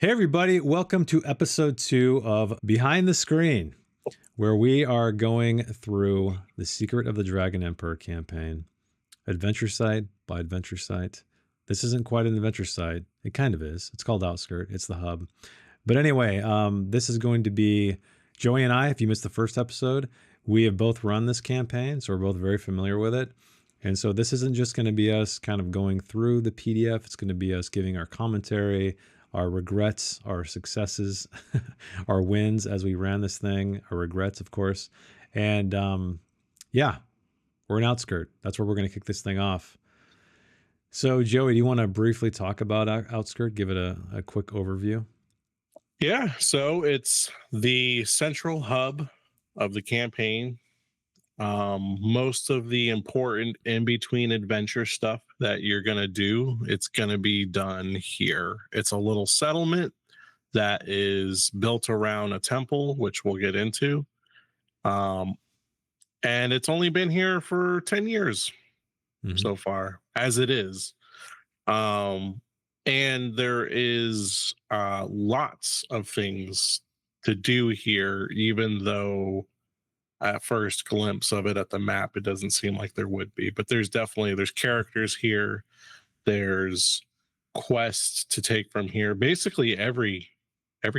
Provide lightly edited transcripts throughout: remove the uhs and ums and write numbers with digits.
Hey, everybody, welcome to episode 2 of Behind the Screen, where we are going through the Secret of the Dragon Emperor campaign, adventure site by adventure site. This isn't quite an adventure site. It kind of is. It's called Outskirt, it's the hub. But anyway, this is going to be Joey and I. If you missed the first episode, we have both run this campaign, so we're both very familiar with it. And so this isn't just going to be us kind of going through the PDF, it's going to be us giving our commentary, our regrets, our successes, our wins as we ran this thing, our regrets, of course. And yeah, we're an Outskirt. That's where we're going to kick this thing off. So, Joey, do you want to briefly talk about Outskirt? Give it a quick overview. Yeah, so it's the central hub of the campaign. Most of the important in between adventure stuff that you're going to do, it's going to be done here. It's a little settlement that is built around a temple, which we'll get into. Um, and it's only been here for 10 years Hmm. so far, as it is. Um, and there is lots of things to do here, even though at first glimpse of it at the map, it doesn't seem like there would be. But there's characters here. There's quests to take from here. Basically, every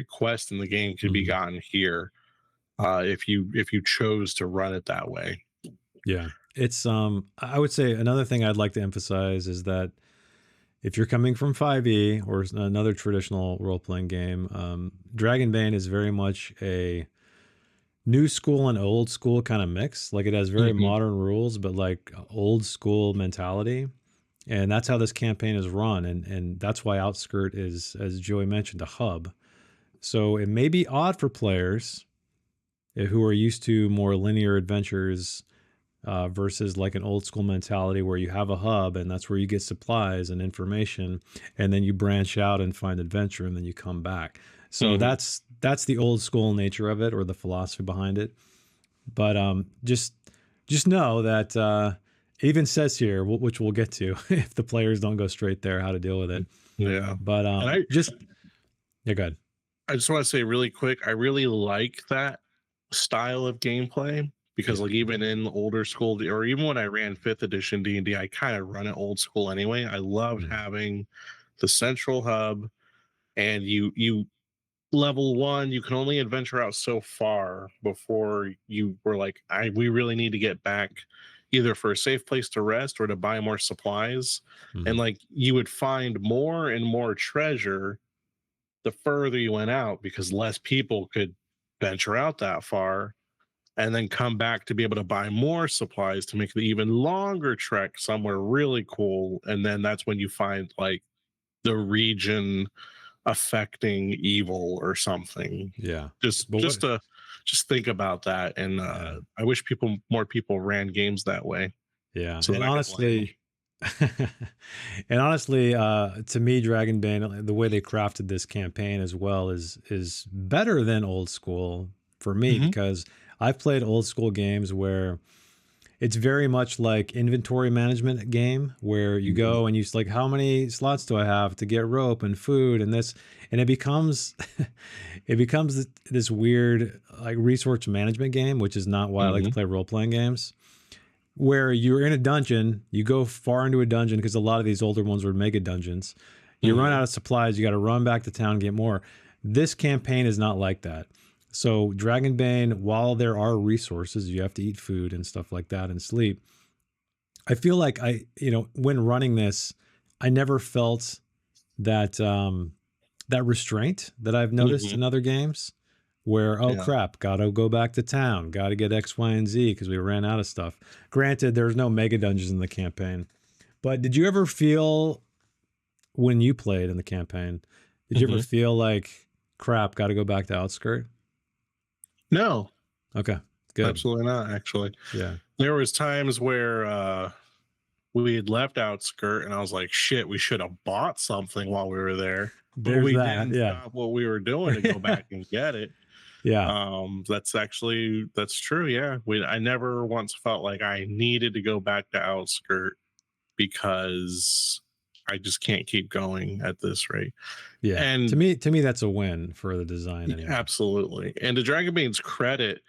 quest in the game could be Hmm. gotten here if you chose to run it that way. Yeah. It's I would say another thing I'd like to emphasize is that if you're coming from 5e or another traditional role-playing game, Dragonbane is very much a new school and old school kind of mix. Like it has very Hmm. modern rules, but like old school mentality. And that's how this campaign is run. And that's why Outskirt is, as Joey mentioned, a hub. So it may be odd for players who are used to more linear adventures versus like an old school mentality where you have a hub and that's where you get supplies and information, and then you branch out and find adventure and then you come back. So Hmm. that's the old school nature of it or the philosophy behind it. But just know that it even says here, which we'll get to if the players don't go straight there, how to deal with it. Yeah, But and I just yeah, good. I just want to say really quick, I really like that style of gameplay Yeah. because like even in older school or even when I ran 5th edition D&D, I kind of run it old school anyway. I loved Mhm. having the central hub and you level 1, you can only adventure out so far before you were like we really need to get back either for a safe place to rest or to buy more supplies. And Mhm. like you would find more and more treasure the further you went out because less people could venture out that far and then come back to be able to buy more supplies to make the even longer trek somewhere really cool. And then that's when you find like the region affecting evil or something. Yeah. Just But what? just to just think about that. And Yeah. I wish more people ran games that way Yeah. so that I could play them. And honestly, to me, Dragonbane, the way they crafted this campaign as well is better than old school for me Hmm. because I've played old school games where it's very much like inventory management game where you Hmm. go and you like, how many slots do I have to get rope and food and this, and it becomes it becomes this weird like resource management game, which is not why I like to Hmm. play role playing games where you're in a dungeon, you go far into a dungeon because a lot of these older ones were mega dungeons. You run Hmm. out of supplies, you got to run back to town and get more. This campaign is not like that. So, Dragonbane, while there are resources, you have to eat food and stuff like that and sleep. I feel like when running this, I never felt that that restraint that I've noticed Hmm. in other games where, oh Yeah. crap, gotta go back to town, gotta get X, Y, and Z because we ran out of stuff. Granted, there's no mega dungeons in the campaign, but did you ever feel when you played in the campaign, did you ever Hmm. feel like crap, gotta go back to Outskirt? No, Okay, good. absolutely not. Actually, Yeah, there was times where we had left Outskirt, and I was like, "Shit, we should have bought something while we were there," but there's we that. didn't Yeah. stop what we were doing to go back and get it. Yeah. That's true. Yeah, I never once felt like I needed to go back to Outskirt because I just can't keep going at this rate. Yeah. And To me, that's a win for the design anyway. absolutely. And to Dragonbane's credit,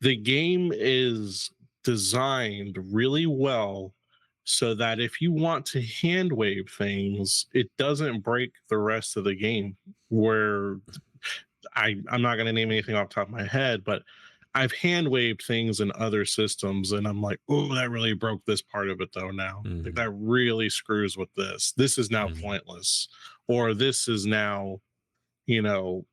the game is designed really well so that if you want to hand wave things, it doesn't break the rest of the game. Where I'm not going to name anything off the top of my head, but I've hand waved things in other systems, and I'm like, oh, that really broke this part of it though. Now, like Hmm. that really screws with this. This is now Hmm. pointless, or this is now, you know,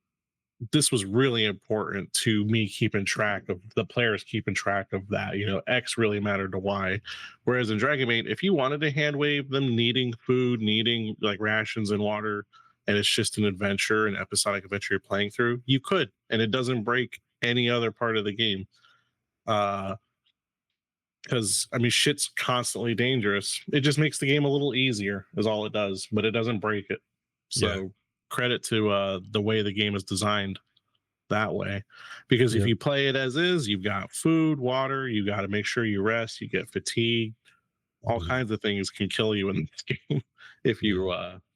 this was really important to me keeping track of the players keeping track of that. You know, X really mattered to Y. Whereas in Dragonbane, if you wanted to hand wave them needing food, needing like rations and water, and it's just an adventure, an episodic adventure you're playing through, you could, and it doesn't break any other part of the game. Because I mean, shit's constantly dangerous. It just makes the game a little easier, is all it does, but it doesn't break it. Yeah. So credit to the way the game is designed that way, because if Yep. you play it as is, you've got food, water, you got to make sure you rest, you get fatigue, all Mhm. kinds of things can kill you in this game Yeah. if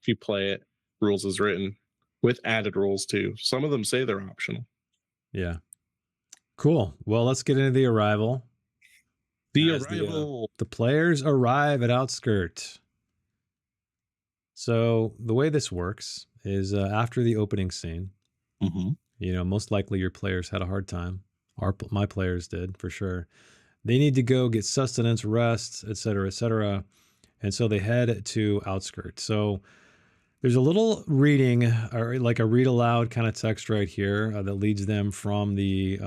you play it rules as written with added rules too. Some of them say they're optional. Yeah. Cool. Well, let's get into the arrival The as arrival. the players arrive at Outskirt. So the way this works is after the opening scene, Mhm. most likely your players had a hard time. My players did for sure. They need to go get sustenance, rest, etc., etc., and so they head to Outskirt. So there's a little reading, or like a read aloud kind of text right here that leads them from the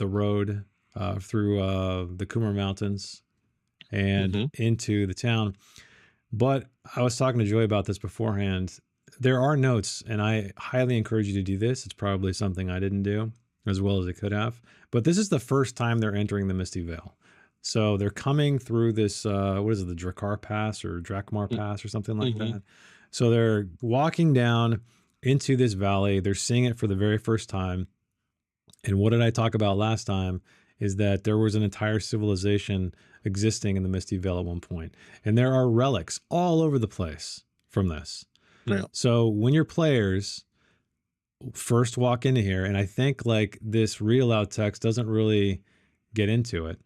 road through the Kumar Mountains and Mhm. into the town. But I was talking to Joy about this beforehand. There are notes, and I highly encourage you to do this. It's probably something I didn't do as well as I could have. But this is the first time they're entering the Misty Vale. So they're coming through this, what is it, the Drakkar Pass or Drakmar Pass or something like Mhm. that. So they're walking down into this valley. They're seeing it for the very first time. And what did I talk about last time is that there was an entire civilization existing in the Misty Vale at one point. And there are relics all over the place from this. Yeah. So when your players first walk into here, and I think like this read aloud text doesn't really get into it,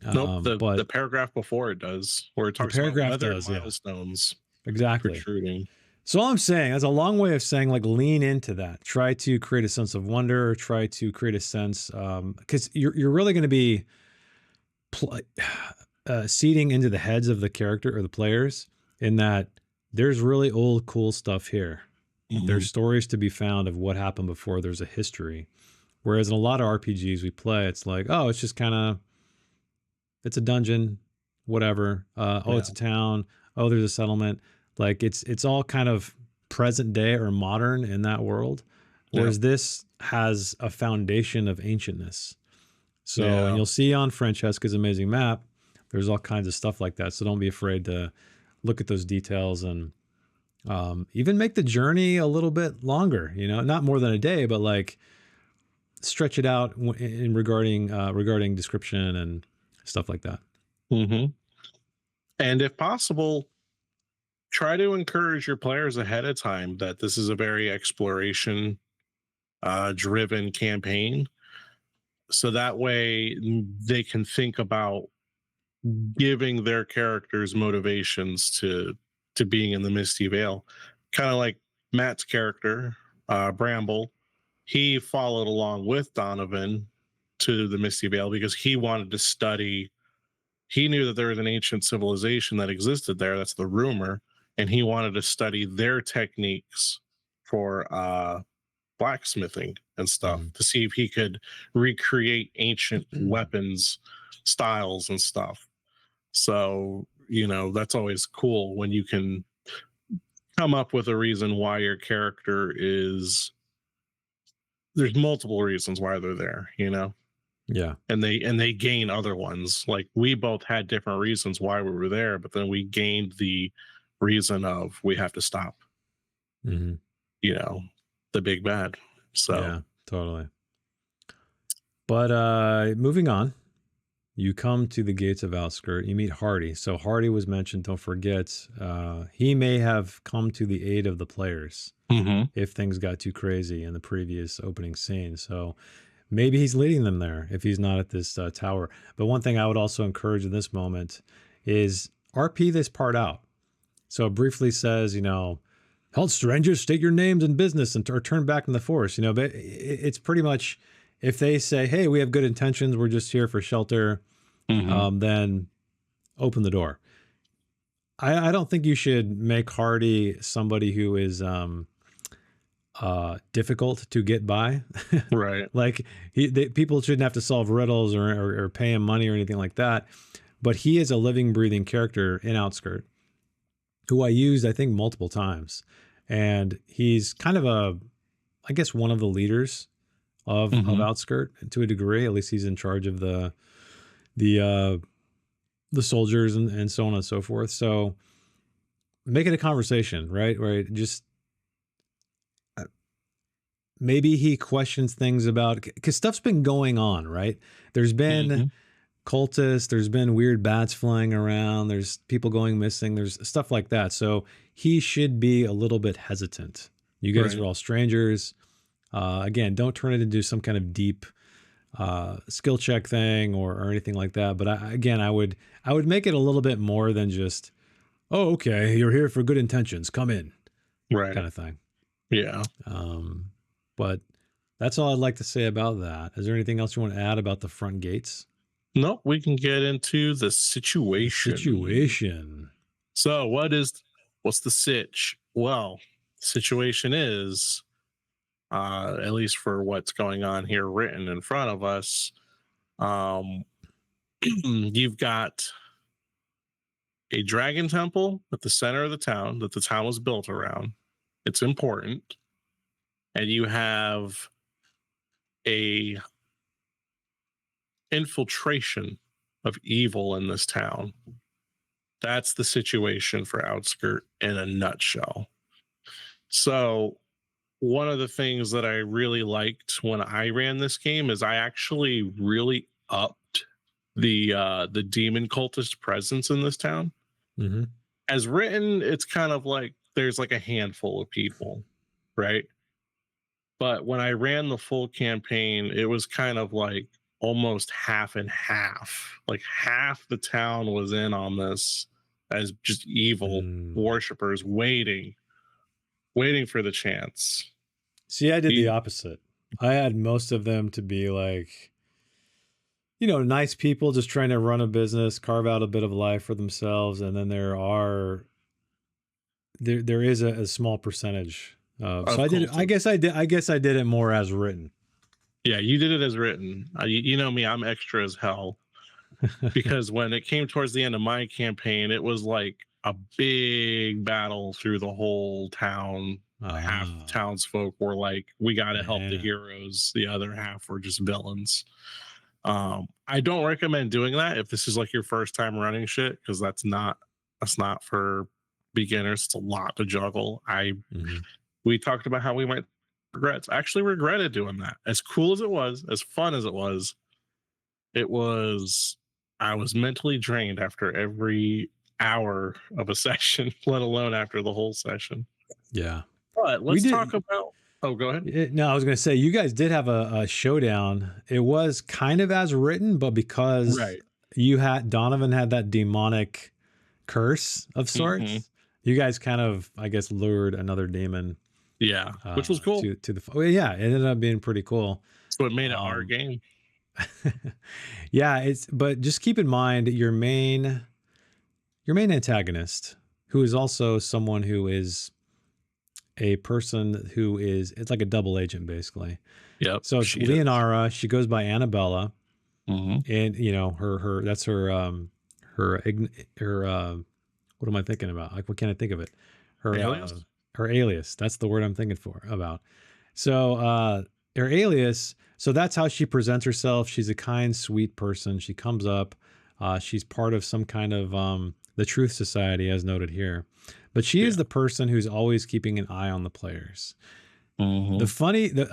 Nope. The but paragraph before it does, where it the talks about paragraph weathered does, yeah, milestones exactly. protruding. So all I'm saying, that's a long way of saying like lean into that. Try to create a sense of wonder. Try to create a sense, because you're really going to be pl- seeding into the heads of the character or the players in that there's really old cool stuff here. Mhm. There's stories to be found of what happened before. There's a history. Whereas in a lot of RPGs we play, it's like, oh, it's just kind of, it's a dungeon, whatever. Oh, Yeah. it's a town. Oh, there's a settlement. Like it's all kind of present day or modern in that world. Yeah. Whereas this has a foundation of ancientness. So, and Yeah. you'll see on Francesca's amazing map, there's all kinds of stuff like that. So don't be afraid to look at those details and even make the journey a little bit longer. Not more than a day, but like stretch it out in regarding description and stuff like that. Mhm. And if possible, try to encourage your players ahead of time that this is a very exploration driven campaign, so that way they can think about giving their characters motivations to being in the Misty Vale, kind of like Matt's character, Bramble. He followed along with Donovan to the Misty Vale because he wanted to study. He knew that there was an ancient civilization that existed there. That's the rumor. And he wanted to study their techniques for blacksmithing and stuff Mhm. to see if he could recreate ancient weapons styles and stuff. So, that's always cool when you can come up with a reason why your character is, there's multiple reasons why they're there. Yeah. And they gain other ones. Like we both had different reasons why we were there, but then we gained the reason of we have to stop, Hmm. you know, the big bad. So Yeah, totally. But moving on, You come to the gates of Outskirt. You meet Hardy. So Hardy was mentioned. Don't forget, he may have come to the aid of the players Mm-hmm. if things got too crazy in the previous opening scene. So maybe he's leading them there if he's not at this tower. But one thing I would also encourage in this moment is RP this part out. So it briefly says, halt strangers, state your names and business, or turn back in the forest. But it's pretty much, if they say, hey, we have good intentions, we're just here for shelter, Mm-hmm. then open the door. I don't think you should make Hardy somebody who is difficult to get by. Right. Like people shouldn't have to solve riddles or pay him money or anything like that. But he is a living, breathing character in Outskirt who I used, I think, multiple times. And he's kind of I guess, one of the leaders of Mm-hmm. Outskirt to a degree. At least he's in charge of the soldiers and so on and so forth. So make it a conversation, right? Where just maybe he questions things about, because stuff's been going on, right? There's been Mm-hmm. cultists, there's been weird bats flying around, there's people going missing, there's stuff like that. So he should be a little bit hesitant. You guys are Right. all strangers. Again, don't turn it into some kind of deep skill check thing or anything like that. But I would make it a little bit more than just, oh, okay, you're here for good intentions, come in, kind Right. of thing. Yeah. But that's all I'd like to say about that. Is there anything else you want to add about the front gates? Nope. We can get into the The situation. situation. So, what's the sitch? Well, situation is, at least for what's going on here written in front of us, um, you've got a dragon temple at the center of the town that the town was built around. It's important. And you have a infiltration of evil in this town. That's the situation for Outskirt in a nutshell. So, one of the things that I really liked when I ran this game is I actually really upped the demon cultist presence in this town. Mm-hmm. As written, it's kind of like there's like a handful of people, right? But when I ran the full campaign, it was kind of like almost half and half. Like half the town was in on this as just evil Mm. worshippers waiting for the chance. See, I did the You, opposite. I had most of them to be like, nice people just trying to run a business, carve out a bit of life for themselves, and then there is a small percentage. So of I did. I cultists. guess I did. I guess I did it more as written. Yeah, you did it as written. You know me, I'm extra as hell because when it came towards the end of my campaign, it was like a big battle through the whole town. Half Ah, townsfolk were like, "We got to help the man. heroes." The other half were just villains. I don't recommend doing that if this is like your first time running shit because that's not for beginners. It's a lot to juggle. Hmm. We talked about how we might regrets. I actually regretted doing that. As cool as it was, as fun as it was I was mentally drained after every hour of a session, let alone after the whole session. Yeah, But we let's talk did. about oh, go ahead. No, I was going to say you guys did have a showdown. It was kind of as written, but because Right. Donovan had that demonic curse of Hmm. sorts, you guys kind of, I guess, lured another demon Yeah, which was cool. to the. Well, yeah, it ended up being pretty cool. So it made it our Um, game. yeah, but just keep in mind your main antagonist, who is also someone who is a person who is, it's like a double agent basically. Yep, So it's she is. Leonara. She goes by Annabella, Hmm. and her that's her her what am I thinking about? Like, what can I think of it? Her Alias. her alias. That's the word I'm thinking for about. So her alias. So that's how she presents herself. She's a kind, sweet person. She comes up. She's part of some kind of the Truth Society, as noted here. But she is Yeah. the person who's always keeping an eye on the players. Hmm.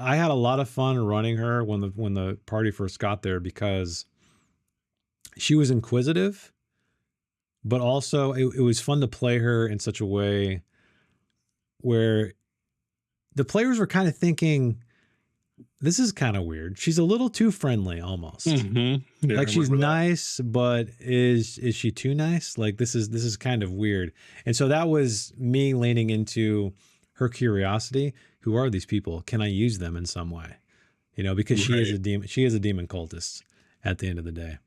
I had a lot of fun running her when the party first got there because she was inquisitive, but also it was fun to play her in such a way where the players were kind of thinking, this is kind of weird. She's a little too friendly almost. Yeah, I Like she's remember that. nice, but is she too nice? Like this is kind of weird. And so that was me leaning into her curiosity. Who are these people? Can I use them in some way? Because she is Right. a demon. She is a demon cultist at the end of the day.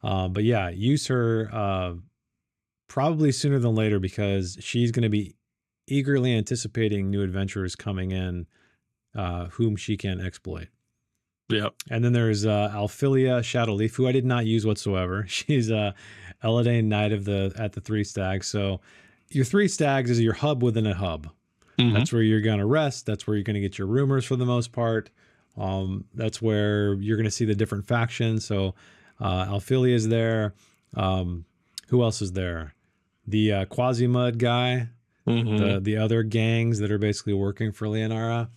But yeah, use her probably sooner than later because she's going to be eagerly anticipating new adventurers coming in, whom she can exploit. Yep. And then there's Alphilia Shadowleaf, who I did not use whatsoever. She's Eladane Knight at the Three Stags. So your Three Stags is your hub within a hub. Hmm. That's where you're going to rest. That's where you're going to get your rumors for the most part. That's where you're going to see the different factions. So Alphilia is there. Who else is there? The Quasi-Mud guy, Hmm. the other gangs that are basically working for Leonara.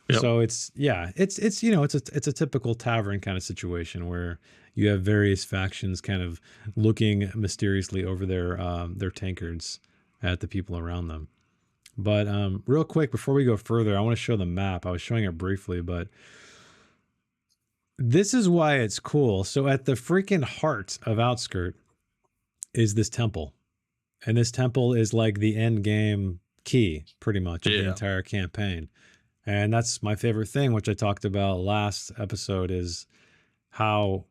Yep. So it's it's a typical tavern kind of situation where you have various factions kind of looking mysteriously over their tankards at the people around them. But real quick before we go further, I want to show the map. I was showing it briefly, but this is why it's cool. So at the freaking heart of Outskirt is this temple, and this temple is like the end game key, pretty much, of the Yeah. entire campaign. And that's my favorite thing, which I talked about last episode, is how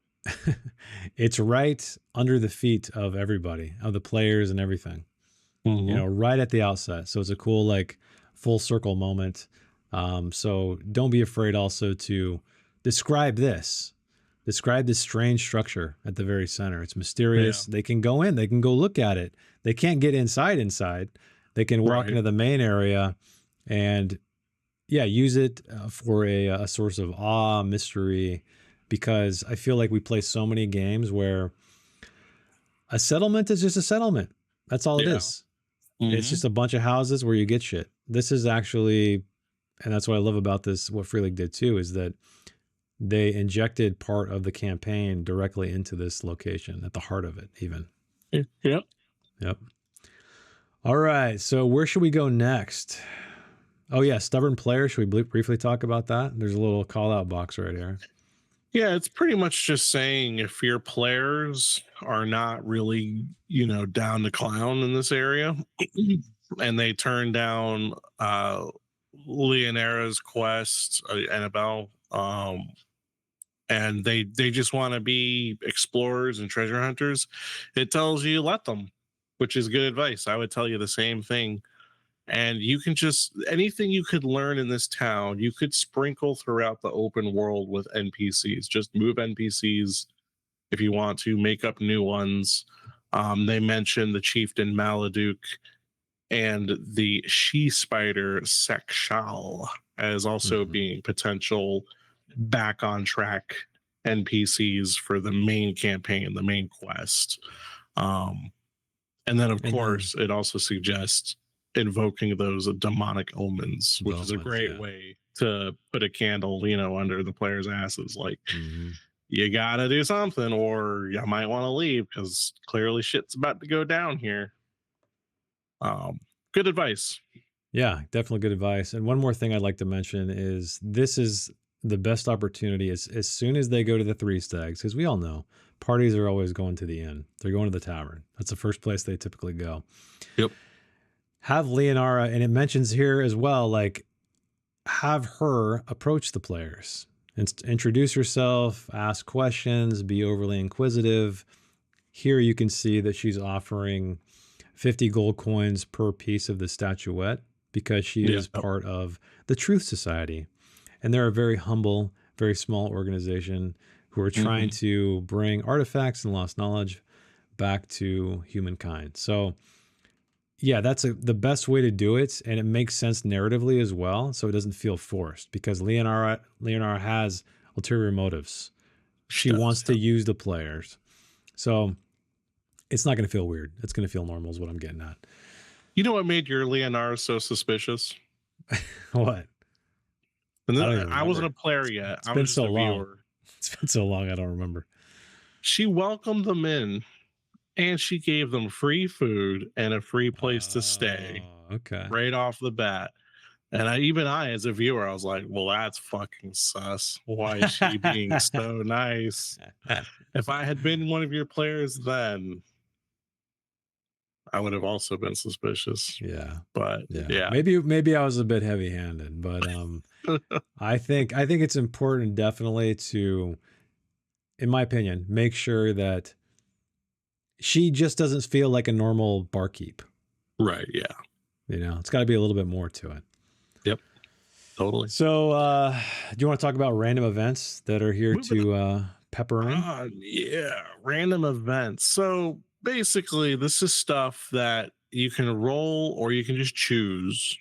it's right under the feet of everybody, of the players and everything, Hmm. right at the outset. So it's a cool, like, full circle moment. So don't be afraid also to describe this. Describe this strange structure at the very center. It's Yeah. mysterious. They can go in, they can go look at it. They can't get inside. They can walk Right. into the main area and yeah, use it for a source of awe, mystery, because I feel like we play so many games where a settlement is just a settlement. That's all it Yeah. is. It's Hmm. just a bunch of houses where you get shit. This is actually, and that's what I love about this, what Free League did too, is that they injected part of the campaign directly into this location at the heart of it, even. Yep. Yep. All right. So where should we go next? Oh, yeah. Stubborn player. Should we briefly talk about that? There's a little call out box right here. Yeah, it's pretty much just saying if your players are not really, down to clown in this area and they turn down Leonera's quest, Annabelle, and they just want to be explorers and treasure hunters, it tells you let them, which is good advice. I would tell you the same thing. And you can just anything you could learn in this town, you could sprinkle throughout the open world with NPCs. Just move NPCs if you want to, make up new ones. They mentioned the chieftain Maladuke and the she spider Sekshal as also Mhm. being potential back on track NPCs for the main campaign, the main quest. Um, and then, of And then course, it also suggests invoking those demonic omens, which is a Romans, great yeah. way to put a candle, under the player's asses. Like, Hmm. you gotta do something, or you might want to leave because clearly shit's about to go down here. Um, Good advice. Yeah, definitely good advice. And one more thing I'd like to mention is this is the best opportunity as soon as they go to the Three Stags, because we all know parties are always going to the inn. They're going to the tavern. That's the first place they typically go. Yep. Have Leonara, and it mentions here as well, like have her approach the players. Introduce herself, ask questions, be overly inquisitive. Here you can see that she's offering 50 gold coins per piece of the statuette because she Yeah. is part of the Truth Society. And they're a very humble, very small organization who are trying Hmm. to bring artifacts and lost knowledge back to humankind. So, yeah, that's the best way to do it. And it makes sense narratively as well. So it doesn't feel forced because Leonara has ulterior motives. She She wants does. to Yep. use the players. So it's not going to feel weird. It's going to feel normal, is what I'm getting at. You know what made your Leonardo so suspicious? What? And I don't even I wasn't remember. a player yet. It's I was been just so a long. viewer. It's been so long. I don't remember. She welcomed them in and she gave them free food and a free place to stay Oh, okay. right off the bat. And I, as a viewer, I was like, well, that's fucking sus. Why is she being so nice? If I had been one of your players then, I would have also been suspicious. Yeah. But Yeah. yeah. Maybe I was a bit heavy-handed, but I think it's important definitely to, in my opinion, make sure that she just doesn't feel like a normal barkeep. Right. Yeah. It's got to be a little bit more to it. Yep. Totally. So, do you want to talk about random events that are here Moving to pepper in? on. Yeah. Random events. So basically, this is stuff that you can roll or you can just choose.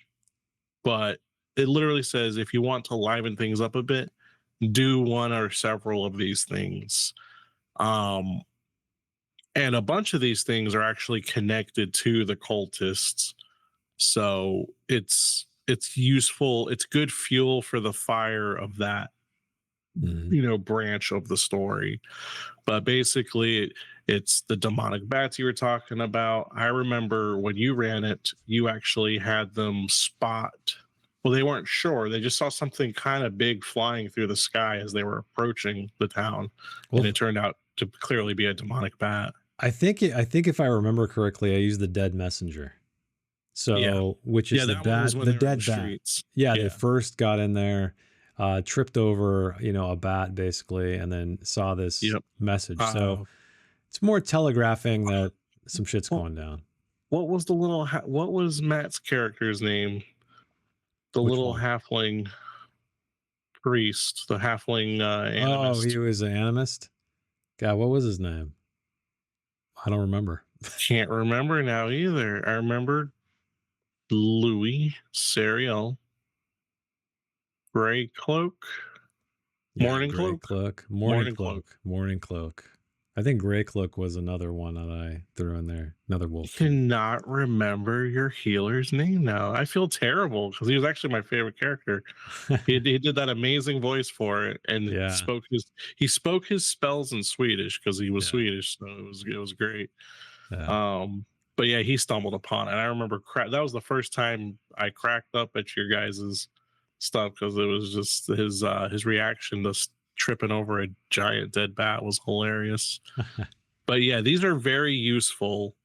But it literally says if you want to liven things up a bit, do one or several of these things. Um, and a bunch of these things are actually connected to the cultists. So it's useful, it's good fuel for the fire of that, Mhm. branch of the story. But basically it's the demonic bats you were talking about. I remember when you ran it, you actually had them spot, well, they weren't sure, they just saw something kind of big flying through the sky as they were approaching the town, and Well, it turned out to clearly be a demonic bat. I think if I remember correctly, I used the dead messenger. Yeah. So, which Yeah, is the that one was bat, when the they were in the dead bat. streets. Yeah, they Yeah. first got in there, tripped over, a bat basically, and then saw this Yep. message. So uh it's more telegraphing that some shit's well, going down. what was what was Matt's character's name? The Which little one? halfling priest, the halfling Oh, he animist. was an animist. God, what was his name? I don't remember. Can't remember now either. I remember Louis, Sariel, Gray Cloak, Yeah, Morning Gray Cloak, Cloak, Morning Morning Cloak. Cloak, Morning Cloak. I think Gray Cloak was another one that I threw in there. Another wolf king. Cannot remember your healer's name now. I feel terrible because he was actually my favorite character. He did that amazing voice for it, and Yeah, he spoke his spells in Swedish because he was yeah, Swedish, so it was great. yeah. Um, but yeah, he stumbled upon it. And I remember that was the first time I cracked up at your guys's stuff because it was just his reaction to tripping over a giant dead bat was hilarious. But yeah, these are very useful.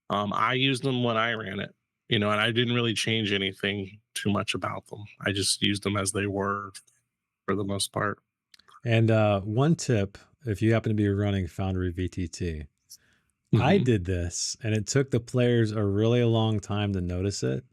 I used them when I ran it, and I didn't really change anything too much about them. I just used them as they were for the most part. And one tip, if you happen to be running Foundry VTT, I Mhm. did this and it took the players a really long time to notice it.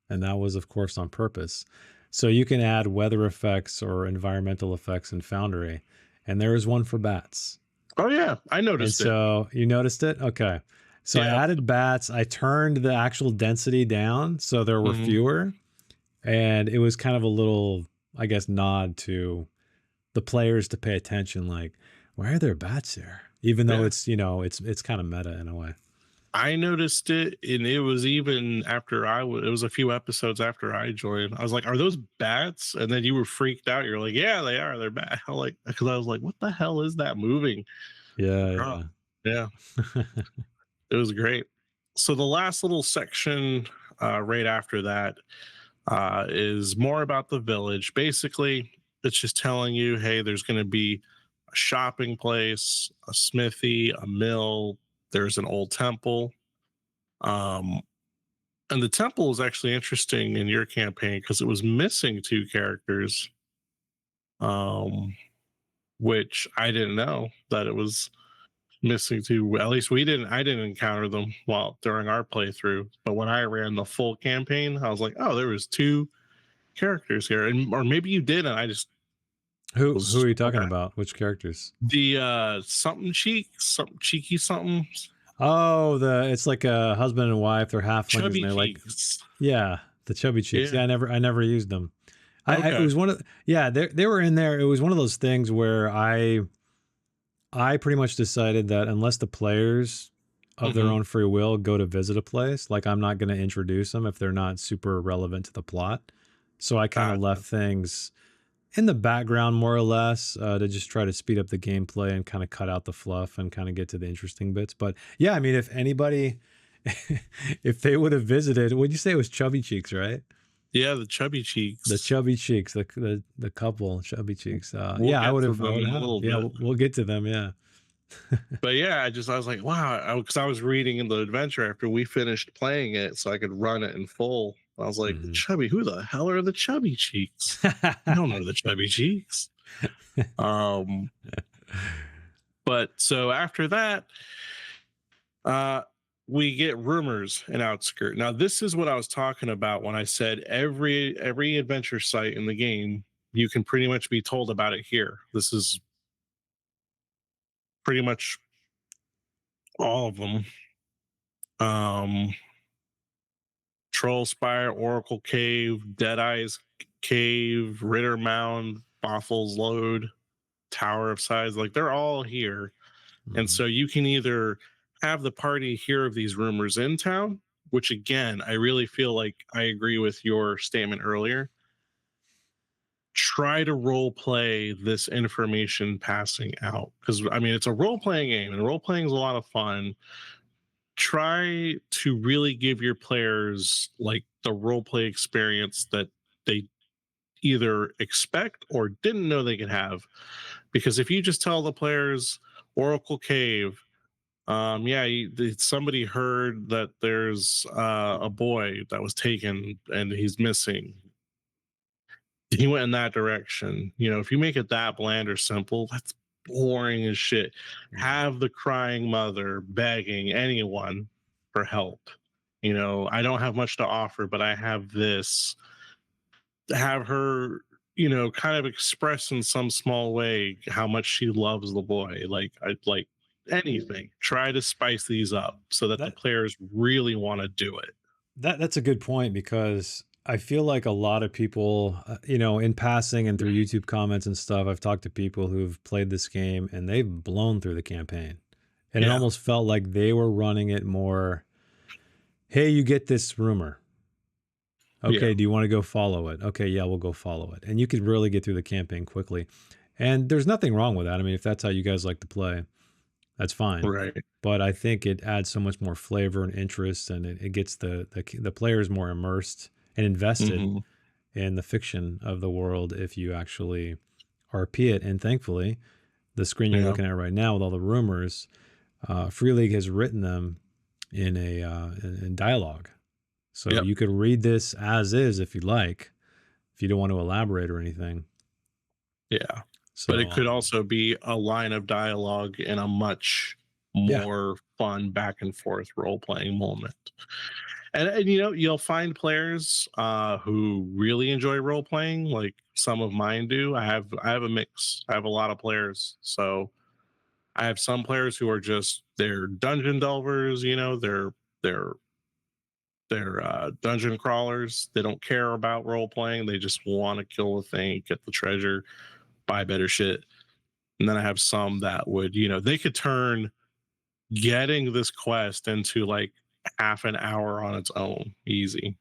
And that was, of course, on purpose. So you can add weather effects or environmental effects in Foundry. And there is one for bats. Oh yeah, I And noticed it. so you noticed it? Okay. So I Yeah. added bats. I turned the actual density down so there were Mhm. fewer. And it was kind of a little, I guess, nod to the players to pay attention, like, why are there bats here? Even though Yeah. it's kind of meta in a way. I noticed it, and it was even after it was a few episodes after I joined. I was like, "Are those bats?" And then you were freaked out. You're like, "Yeah, they are. They're bats." Like, because I was like, "What the hell is that moving?" Oh, Yeah, yeah, yeah. it was great. So the last little section, right after that, is more about the village. Basically, it's just telling you, "Hey, there's going to be a shopping place, a smithy, a mill. There's an old temple." Um, And the temple is actually interesting in your campaign because it was missing two characters, um, which I didn't know that it was missing two. At least we didn't. I didn't encounter them while during our playthrough. But when I ran the full campaign, I was like, "Oh, there was two characters here," and or maybe you did, and I just Who was are you talking okay. about? Which characters? The something cheeky something Oh, it's like a husband and wife. They're halflings, and chubby they're like, cheeks. yeah, the chubby cheeks. Yeah. Yeah, I never used them. It Okay. was one of, yeah, they were in there. It was one of those things where I pretty much decided that unless the players of their Hmm. own free will go to visit a place, like I'm not going to introduce them if they're not super relevant to the plot. So I kind of left Gotcha. things in the background more or less, to just try to speed up the gameplay and kind of cut out the fluff and kind of get to the interesting bits. But yeah, I mean, if anybody, if they would have visited, would you say it was Chubby Cheeks, right? Yeah, the chubby The cheeks. Chubby Cheeks, the couple Chubby Cheeks. We'll Yeah, get to I them would in a have them. little Yeah, bit. we'll get to them. Yeah. But yeah, I was like, wow, because I was reading in the adventure after we finished playing it, so I could run it in full. I was like, Mhm. chubby, who the hell are the chubby cheeks? I don't know the chubby cheeks. Um, but so after that, uh, we get rumors in Outskirt. Now, this is what I was talking about when I said every adventure site in the game, you can pretty much be told about it here. This is pretty much all of them. Um, Troll Spire, Oracle Cave, Deadeye's Cave, Ritter Mound, Bothel's Load, Tower of Size, like they're all here. And Mhm. so you can either have the party hear of these rumors in town, which again, I really feel like I agree with your statement earlier. Try to role play this information passing out. Because I mean, it's a role playing game, and role playing is a lot of fun. Try to really give your players like the role play experience that they either expect or didn't know they could have. Because if you just tell the players Oracle Cave, yeah, somebody heard that there's a boy that was taken and he's missing. He went in that direction. You know, if you make it that bland or simple, that's boring as shit. Mhm. Have the crying mother begging anyone for help. You know, I don't have much to offer, but I have this. Have her, you know, kind of express in some small way how much she loves the boy. Like, I like anything. Try to spice these up so that the That players really want to do it. that's a good point because I feel like a lot of people, in passing and through YouTube comments and stuff, I've talked to people who've played this game and they've blown through the campaign. And it Yeah. almost felt like they were running it more, hey, you get this rumor. Yeah. Okay, do you want to go follow it? Okay, yeah, we'll go follow it. And you could really get through the campaign quickly. And there's nothing wrong with that. I mean, if that's how you guys like to play, that's fine. Right. But I think it adds so much more flavor and interest, and it gets the players more immersed and invested Hmm. in the fiction of the world if you actually RP it. And thankfully, the screen you're Yeah. looking at right now with all the rumors, Free League has written them in in dialogue. So Yep. you could read this as is if you like, if you don't want to elaborate or anything. Yeah. But So it could also be a line of dialogue in a much yeah. more fun back and forth role playing moment. And you know, you'll find players who really enjoy role playing, like some of mine do. I have a mix. I have a lot of players. So I have some players who are just they're dungeon delvers, you know, they're dungeon crawlers. They don't care about role playing. They just want to kill the thing, get the treasure, buy better shit. And then I have some that would, you know, they could turn getting this quest into like half an hour on its own, easy.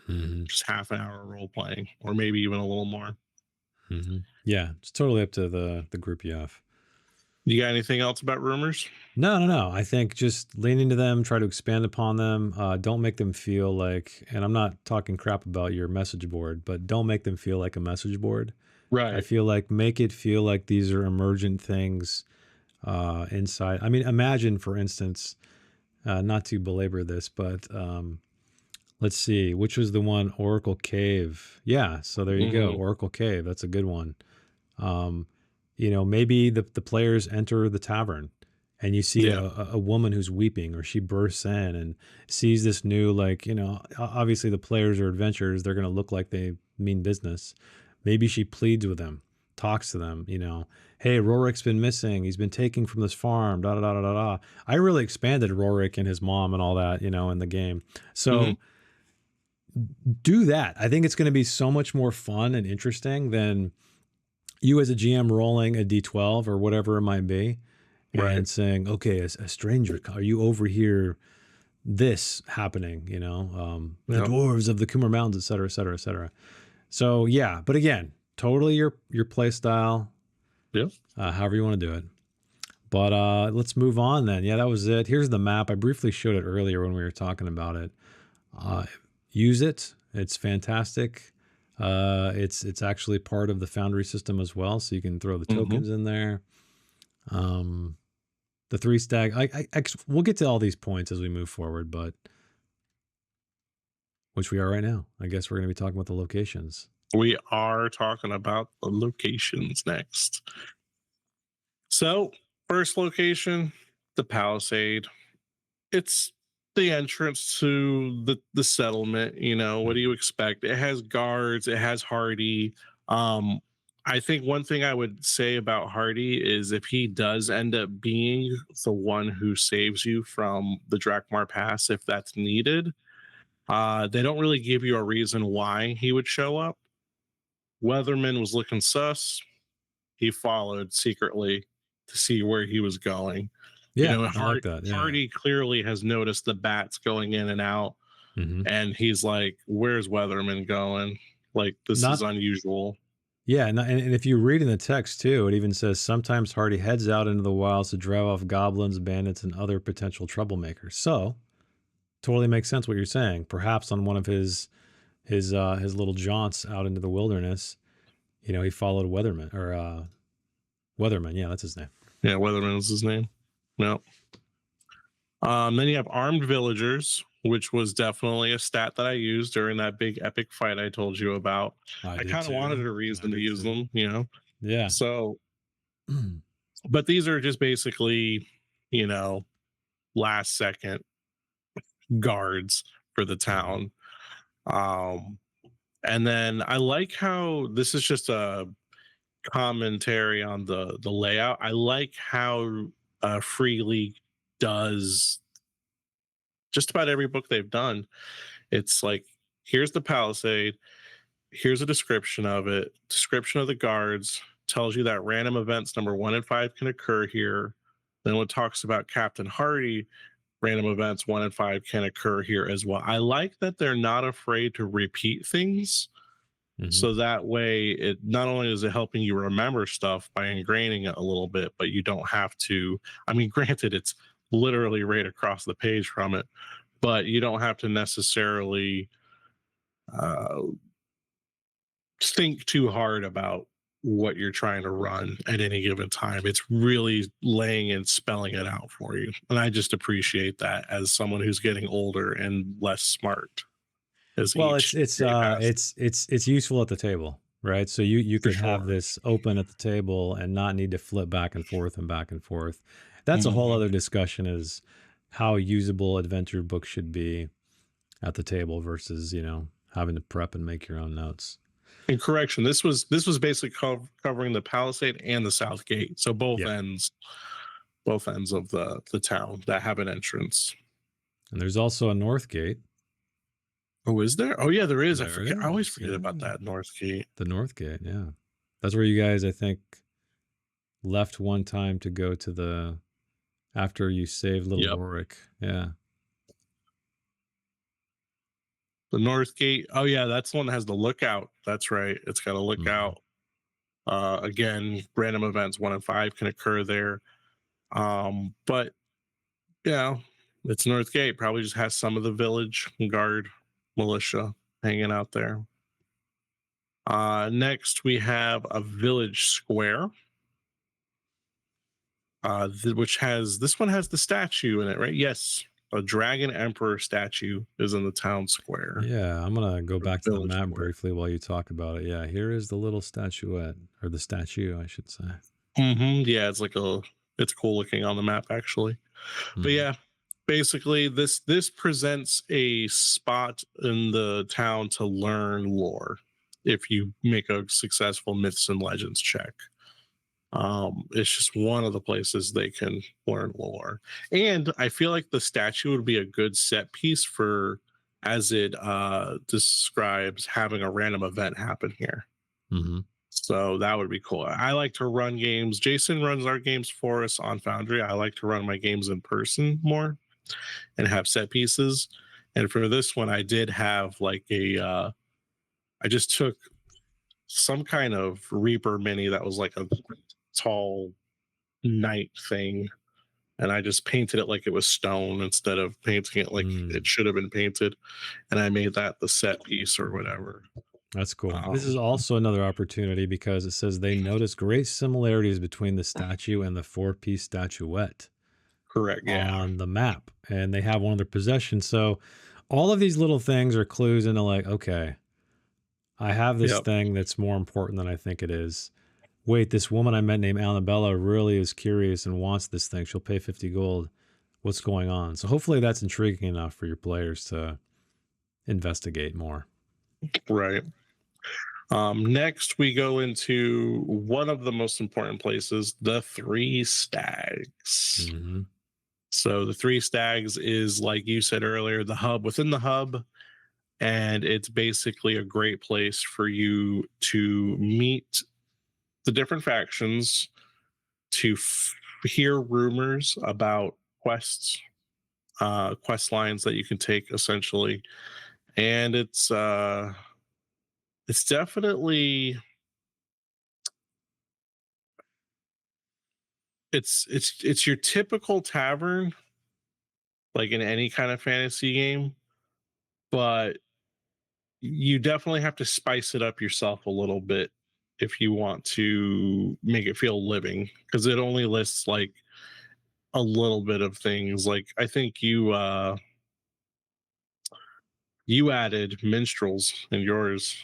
Hmm. Just half an hour role playing, or maybe even a little more. Hmm. Yeah, it's totally up to the group you have. You got anything else about rumors? No, no, no. I think just lean into them, try to expand upon them. Don't make them feel like, and I'm not talking crap about your message board, but don't make them feel like a message board. I Right. feel like make it feel like these are emergent things inside. I mean, imagine, for instance, not to belabor this, but let's see, which was the one? Oracle Cave. Yeah, so there you go. Hmm. Oracle Cave. That's a good one. Um, maybe the players enter the tavern and you see Yeah. a woman who's weeping, or she bursts in and sees this new, like, obviously the players are adventurers. They're going to look like they mean business. Maybe she pleads with them, talks to them, hey, Rorik's been missing. He's been taken from this farm, da da da da da da. I really expanded Rorik and his mom and all that, in the game. Hmm. So do that. I think it's going to be so much more fun and interesting than you as a GM rolling a D12 or whatever it might be Right. and saying, okay, a stranger, are you over here? This happening, the Yeah. dwarves of the Coomer Mountains, et cetera, et cetera, et cetera. So yeah, but again, totally your play style, Yeah. however you want to do it. But let's move on then. Yeah, that was it. Here's the map. I briefly showed it earlier when we were talking about it. Uh, use it. It's fantastic. It's actually part of the Foundry system as well, so you can throw the Hmm. tokens in there. The 3 stag. We'll get to all these points as we move forward, but which we are right now. I guess we're going to be talking about the locations. We are talking about the locations next. So, first location, the Palisade. It's the entrance to the settlement. You know, what do Mm. you expect? It has guards, it has Hardy. Um, I think one thing I would say about Hardy is if he does end up being the one who saves you from the Drakmar Pass, if that's needed, they don't really give you a reason why he would show up. Weatherman was looking sus. He followed secretly to see where he was going. You Yeah, know, I like that. Yeah. Hardy clearly has noticed the bats going in and out, Hmm. and he's like, "Where's Weatherman going? Like, this is Not unusual." Yeah, and if you read in the text too, it even says sometimes Hardy heads out into the wilds to drive off goblins, bandits, and other potential troublemakers. So totally makes sense what you're saying. Perhaps on one of his little jaunts out into the wilderness, he followed Weatherman. Yeah, that's his name. Yeah, Weatherman is his name. No. Then you have armed villagers, which was definitely a stat that I used during that big epic fight I told you about. I I did kind of wanted too. a I reason to did use too. them, you know. Yeah. So, but these are just basically, you know, last second guards for the Mhm. town. Um, and then I like how this is just a commentary on the layout. I like how Free League does just about every book they've done. It's like, here's the Palisade, here's a description of it, description of the guards, tells you that random events number 1 and 5 can occur here. Then when it talks about Captain Hardy, random events 1 and 5 can occur here as well. I like that they're not afraid to repeat things. Mhm. So that way, it not only is it helping you remember stuff by ingraining it a little bit, but you don't have to. I mean, granted, it's literally right across the page from it, but you don't have to necessarily uh, think too hard about what you're trying to run at any given time. It's really laying and spelling it out for you. And I just appreciate that as someone who's getting older and less smart as Well, it's each it's day uh passes, it's it's it's useful at the table, right? So you for can have sure. this open at the table and not need to flip back and forth and back and forth. That's a whole Mhm. other discussion, is how usable adventure books should be at the table versus, having to prep and make your own notes. And correction, this was basically covering the Palisade and the South Gate, so Yeah. both ends of the town that have an entrance. And there's also a North Gate. Oh, is there? Oh yeah, there is. I There forget. I always is. forget about Yeah. that North Gate. The North Gate, yeah. That's where you guys, I think, left one time to go to the after you saved little Yep, Rorik. Yeah. the North Gate. Oh yeah, that's the one that has the lookout. That's right. It's got a Mhm. lookout. Again, random events 1 and 5 can occur there. But you know, it's North Gate. Probably just has some of the village guard militia hanging out there. Next, we have a village square, which has this one has the statue in it, right? Yes, a dragon emperor statue is in the town square, Yeah, I'm gonna go or back to the village map square. briefly while you talk about it. Yeah, here is the little statuette, or the statue, I should say. Yeah, it's cool looking on the map actually. But Mhm. yeah, basically this presents a spot in the town to learn lore if you make a successful myths and legends check. It's just one of the places they can learn lore. And I feel like the statue would be a good set piece for, as it describes, having a random event happen here. Mhm. So that would be cool. I like to run games. Jason runs our games for us on Foundry. I like to run my games in person more and have set pieces. And for this one, I did have like I just took some kind of Reaper mini that was like a tall knight thing, and I just painted it like it was stone instead of painting it like it Mm, should have been painted, and I made that the set piece or whatever. that's cool. This Um, is also another opportunity because it says they notice great similarities between the statue and the four-piece statuette correct, yeah, on the map, and they have one of their possessions. So all of these little things are clues into like, okay, I have this yep, thing that's more important than I think it is. Wait, this woman I met named Annabella really is curious and wants this thing. She'll pay 50 gold. What's going on? So hopefully that's intriguing enough for your players to investigate more. right. Next, we go into one of the most important places, the Three Stags. Hmm. So the Three Stags is, like you said earlier, the hub within the hub, and it's basically a great place for you to meet the different factions, to hear rumors about quests, quest lines that you can take essentially, and it's definitely it's your typical tavern, like in any kind of fantasy game, but you definitely have to spice it up yourself a little bit if you want to make it feel living, because it only lists like a little bit of things. Like I think you added minstrels in yours.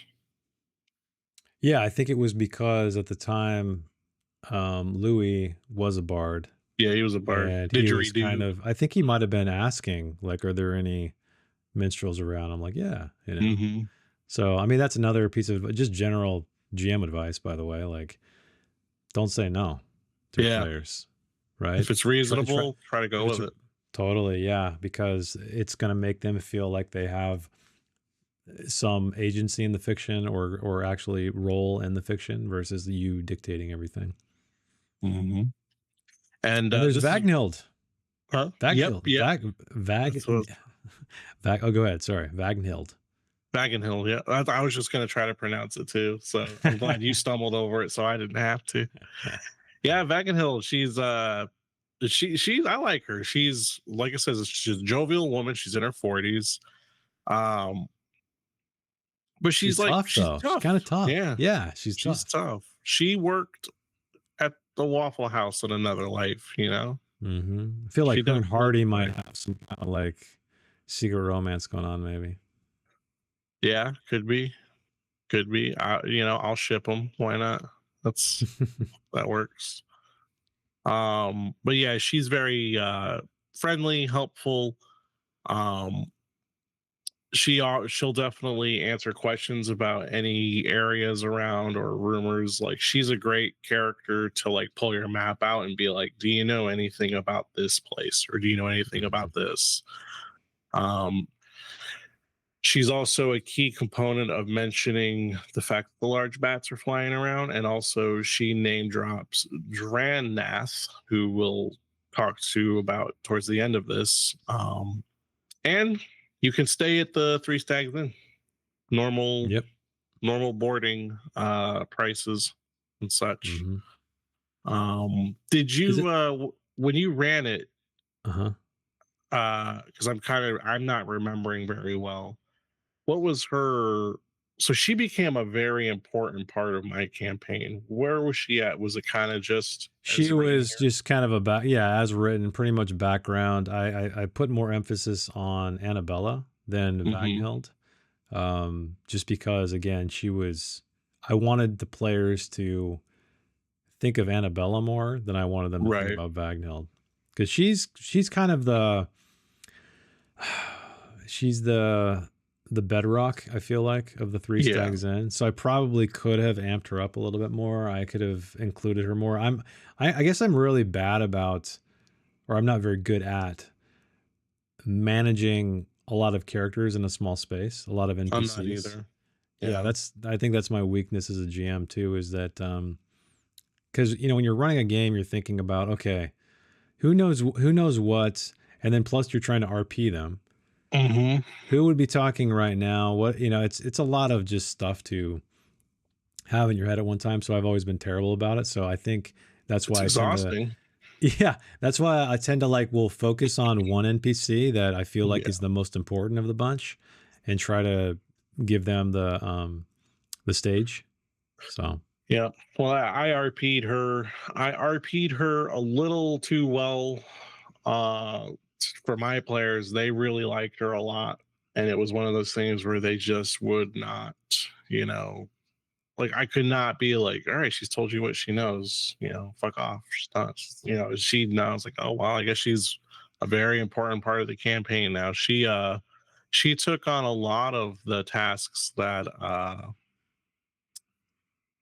Yeah, I think it was because at the time Louis was a bard Yeah, he was a bard. and he Did you was kind redo? of, I think he might have been asking, like, are there any minstrels around? I'm like, yeah, you know. Mm-hmm. So, I mean, that's another piece of just general GM advice, by the way. Like, don't say no to your Yeah, players, right? if it's Try, reasonable, try to if go it's with it. totally, yeah, because it's going to make them feel like they have some agency in the fiction or actually role in the fiction versus you dictating everything. Mm-hmm. And And there's this is, Vagnhild. huh? Yep, Vagnhild. yep. Vag That's what Oh, go ahead. Sorry. Vagnhild. Hill. Yeah, I was just gonna try to pronounce it too. So I'm glad you stumbled over it, so I didn't have to. Yeah, Hill. She's I like her. She's, like I said, she's a jovial woman. She's in her 40s. Um, but She's she's like tough she's though. She's kind tough. of tough. Yeah, Yeah, she's she's tough. tough. She worked at the Waffle House in another life. I feel like She her and definitely Hardy can might fight. have some kind of like secret romance going on, maybe. Yeah, could be, could be. I'll ship them. Why not? That's that works. But yeah, she's very friendly, helpful. Um, she'll definitely answer questions about any areas around or rumors. Like she's a great character to like pull your map out and be like, do you know anything about this place, or do you know anything about this? Um, she's also a key component of mentioning the fact that the large bats are flying around, and also she name drops Drannath, who we'll talk to about towards the end of this. And you can stay at the Three Stags Inn. Normal Yep. normal boarding prices and such. Hmm. Did Is you it? when you ran it, Uh huh. because I'm not remembering very well, what was her, so she became a very important part of my campaign. Where was she at? Was it kind of just She as written was here? just kind of about, yeah, as written, pretty much background. I put more emphasis on Annabella than Mm-hmm. Vagnhild, just because, again, I wanted the players to think of Annabella more than I wanted them to think Right. about Vagnhild, because she's kind of she's the bedrock, I feel like, of the Three Yeah. Stags Inn. So I probably could have amped her up a little bit more. I could have included her more. I guess I'm really bad about, or I'm not very good at managing a lot of characters in a small space, a lot of I'm not NPCs. either. Yeah, Yeah. I think that's my weakness as a GM too, is that because when you're running a game, you're thinking about, okay, who knows what, and then plus you're trying to RP them. Mm-hmm. Who would be talking right now? What, it's a lot of just stuff to have in your head at one time. So I've always been terrible about it. So I think that's It's why I tend to, exhausting. yeah, that's why I tend to like, will focus on one NPC that I feel like Yeah. is the most important of the bunch and try to give them the stage. So, Yeah. Well, I RP'd her. I RP'd her a little too well. Uh, for my players, they really liked her a lot. And it was one of those things where they just would not, you know, like I could not be like, all right, she's told you what she knows, fuck off. She's not, she knows like, oh wow, I guess she's a very important part of the campaign now. She took on a lot of the tasks that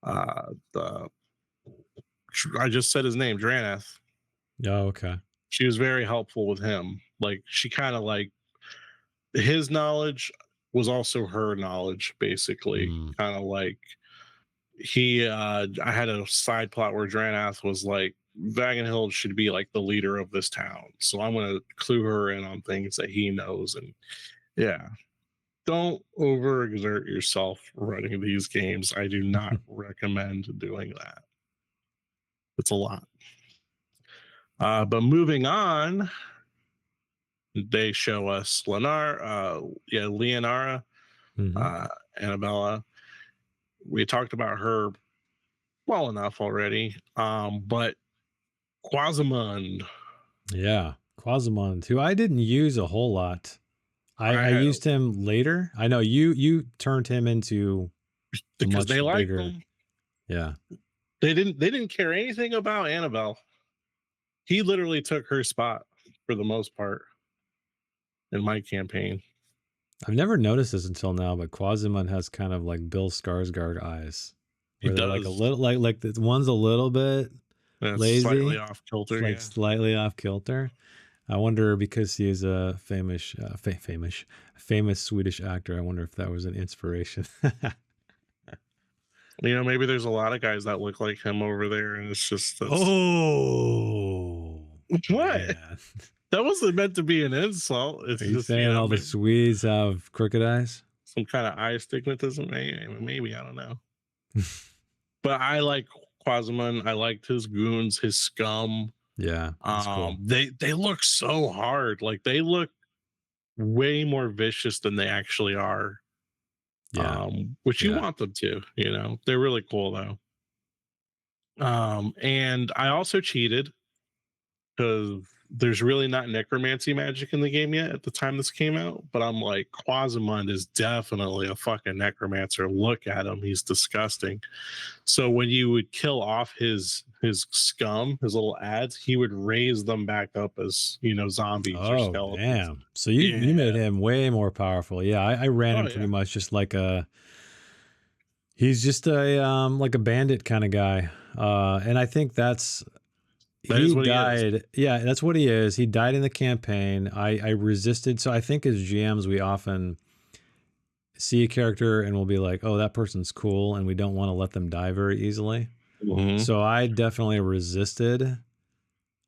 the I just said his name, Draneth. oh, okay. She was very helpful with him. Like she kind of like his knowledge was also her knowledge, basically. Mm, Kind of like I had a side plot where Dranath was like, Vagenhild should be like the leader of this town. So I'm gonna clue her in on things that he knows. And yeah. Don't overexert yourself running these games. I do not recommend doing that. It's a lot. But moving on, they show us Leonara, hmm. uh, Annabella. We talked about her well enough already. But Quasimund, Yeah. Quasimond, who I didn't use a whole lot. I I had used him later. I know you turned him into a because much they liked bigger. them. Yeah. They didn't care anything about Annabelle. He literally took her spot for the most part in my campaign. I've never noticed this until now, but Quasimond has kind of like Bill Skarsgård eyes, He where they're like a does. little like the one's a little bit That's slightly lazy, off it's kilter, like yeah. slightly off kilter. I wonder because he is a famous Swedish actor. I wonder if that was an inspiration. Maybe there's a lot of guys that look like him over there, and it's just that's Oh what? man, That wasn't meant to be an insult. It's are you just, saying all the maybe Swedes have crooked eyes? some kind of eye astigmatism. Maybe I don't know. But I like Quasimon. I liked his goons, his scum. Yeah, that's cool. They look so hard. Like they look way more vicious than they actually are. Yeah, Which you yeah. want them to. They're really cool though. And I also cheated because there's really not necromancy magic in the game yet at the time this came out. But I'm like, Quasimund is definitely a fucking necromancer. Look at him, he's disgusting. So when you would kill off his scum, his little ads, he would raise them back up as zombies or Oh skeletons. damn! So you Yeah. made him way more powerful. Yeah, I ran Oh him pretty yeah. much just like a. He's just a like a bandit kind of guy, and I think that's That is he what he is. died. Yeah, that's what he is. He died in the campaign. I resisted. So I think as GMs we often see a character and we'll be like, oh, that person's cool, and we don't want to let them die very easily. Mhm. So I definitely resisted.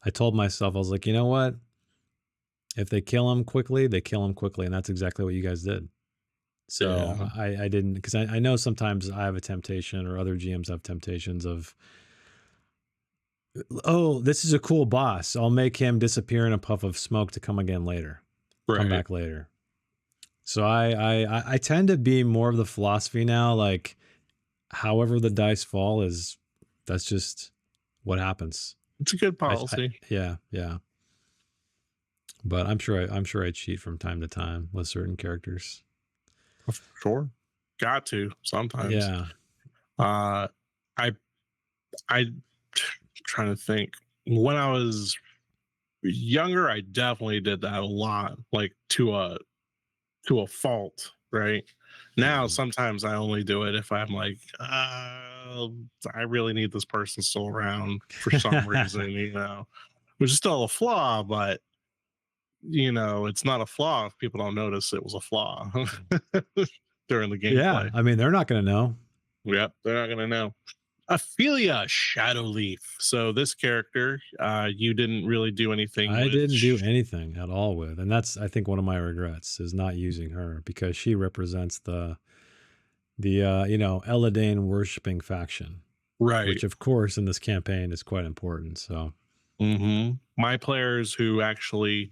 I told myself, I was like, you know what? If they kill him quickly, they kill him quickly, and that's exactly what you guys did. So Yeah. I didn't, because I know sometimes I have a temptation or other GMs have temptations of, oh, this is a cool boss. I'll make him disappear in a puff of smoke to come again later, come Right. back later. So I tend to be more of the philosophy now, like however the dice fall is, that's just what happens. It's a good I policy. yeah, yeah. But I'm sure I cheat from time to time with certain characters. Sure. Got to sometimes. Yeah. Uh I I trying to think. When I was younger, I definitely did that a lot, like to a fault, right? Now Mhm. sometimes I only do it if I'm like, I really need this person still around for some reason, which is still a flaw, but it's not a flaw if people don't notice it was a flaw during the Yeah, gameplay. I mean, they're not gonna know. Yep, they're not gonna know. Ophelia Shadowleaf. So this character, you didn't really do anything I with. didn't do anything at all with, and that's I think one of my regrets is not using her because she represents the Eladane worshipping faction, Right. which of course in this campaign is quite important. So My players who actually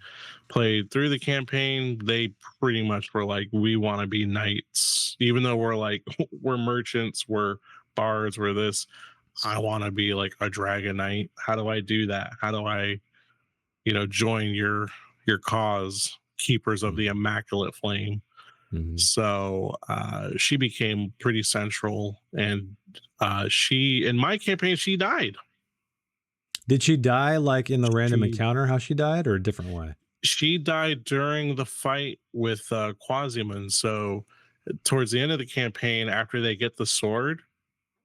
played through the campaign, they pretty much were like, we want to be knights, even though we're like, we're merchants, we're bards, we're this. I want to be like a dragon knight. How do I do that? How do I, join your cause, keepers of the immaculate flame? mhm. So she became pretty central, and she in my campaign she died. Did she die like in the random She encounter? How she died, or a different way? she died during the fight with Quasimodo. So towards the end of the campaign, after they get the sword,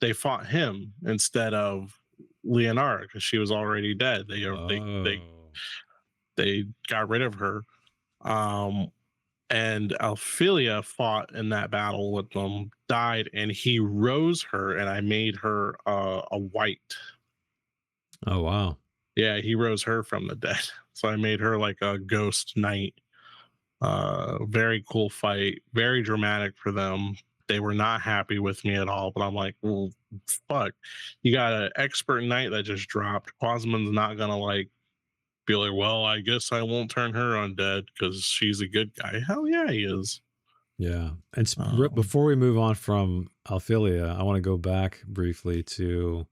they fought him instead of Leonara because she was already dead. Oh, They got rid of her. Um, and Alphelia fought in that battle with them, died, and he rose her, and I made her a white. oh wow, Yeah, he rose her from the dead. So I made her like a ghost knight. Very cool fight, very dramatic for them. They were not happy with me at all, but I'm like, well, fuck. You got an expert knight that just dropped. Quasman's not gonna like be like, well, I guess I won't turn her undead because she's a good guy. Hell yeah, he is. yeah. And Um, before we move on from Alphilia, I want to go back briefly to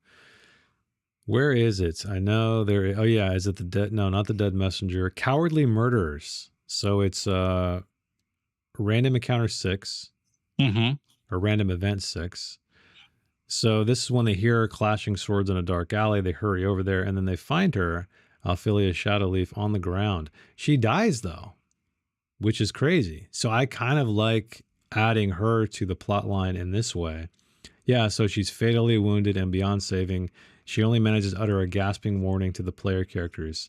where is it? I know there. Oh yeah, is it the dead? No, not the dead messenger. Cowardly murderers. So it's random encounter 6 mhm. or random event 6. So this is when they hear clashing swords in a dark alley. They hurry over there and then they find her, Ophelia Shadowleaf, on the ground. She dies though, which is crazy. So I kind of like adding her to the plot line in this way. Yeah, so she's fatally wounded and beyond saving. She only manages to utter a gasping warning to the player characters.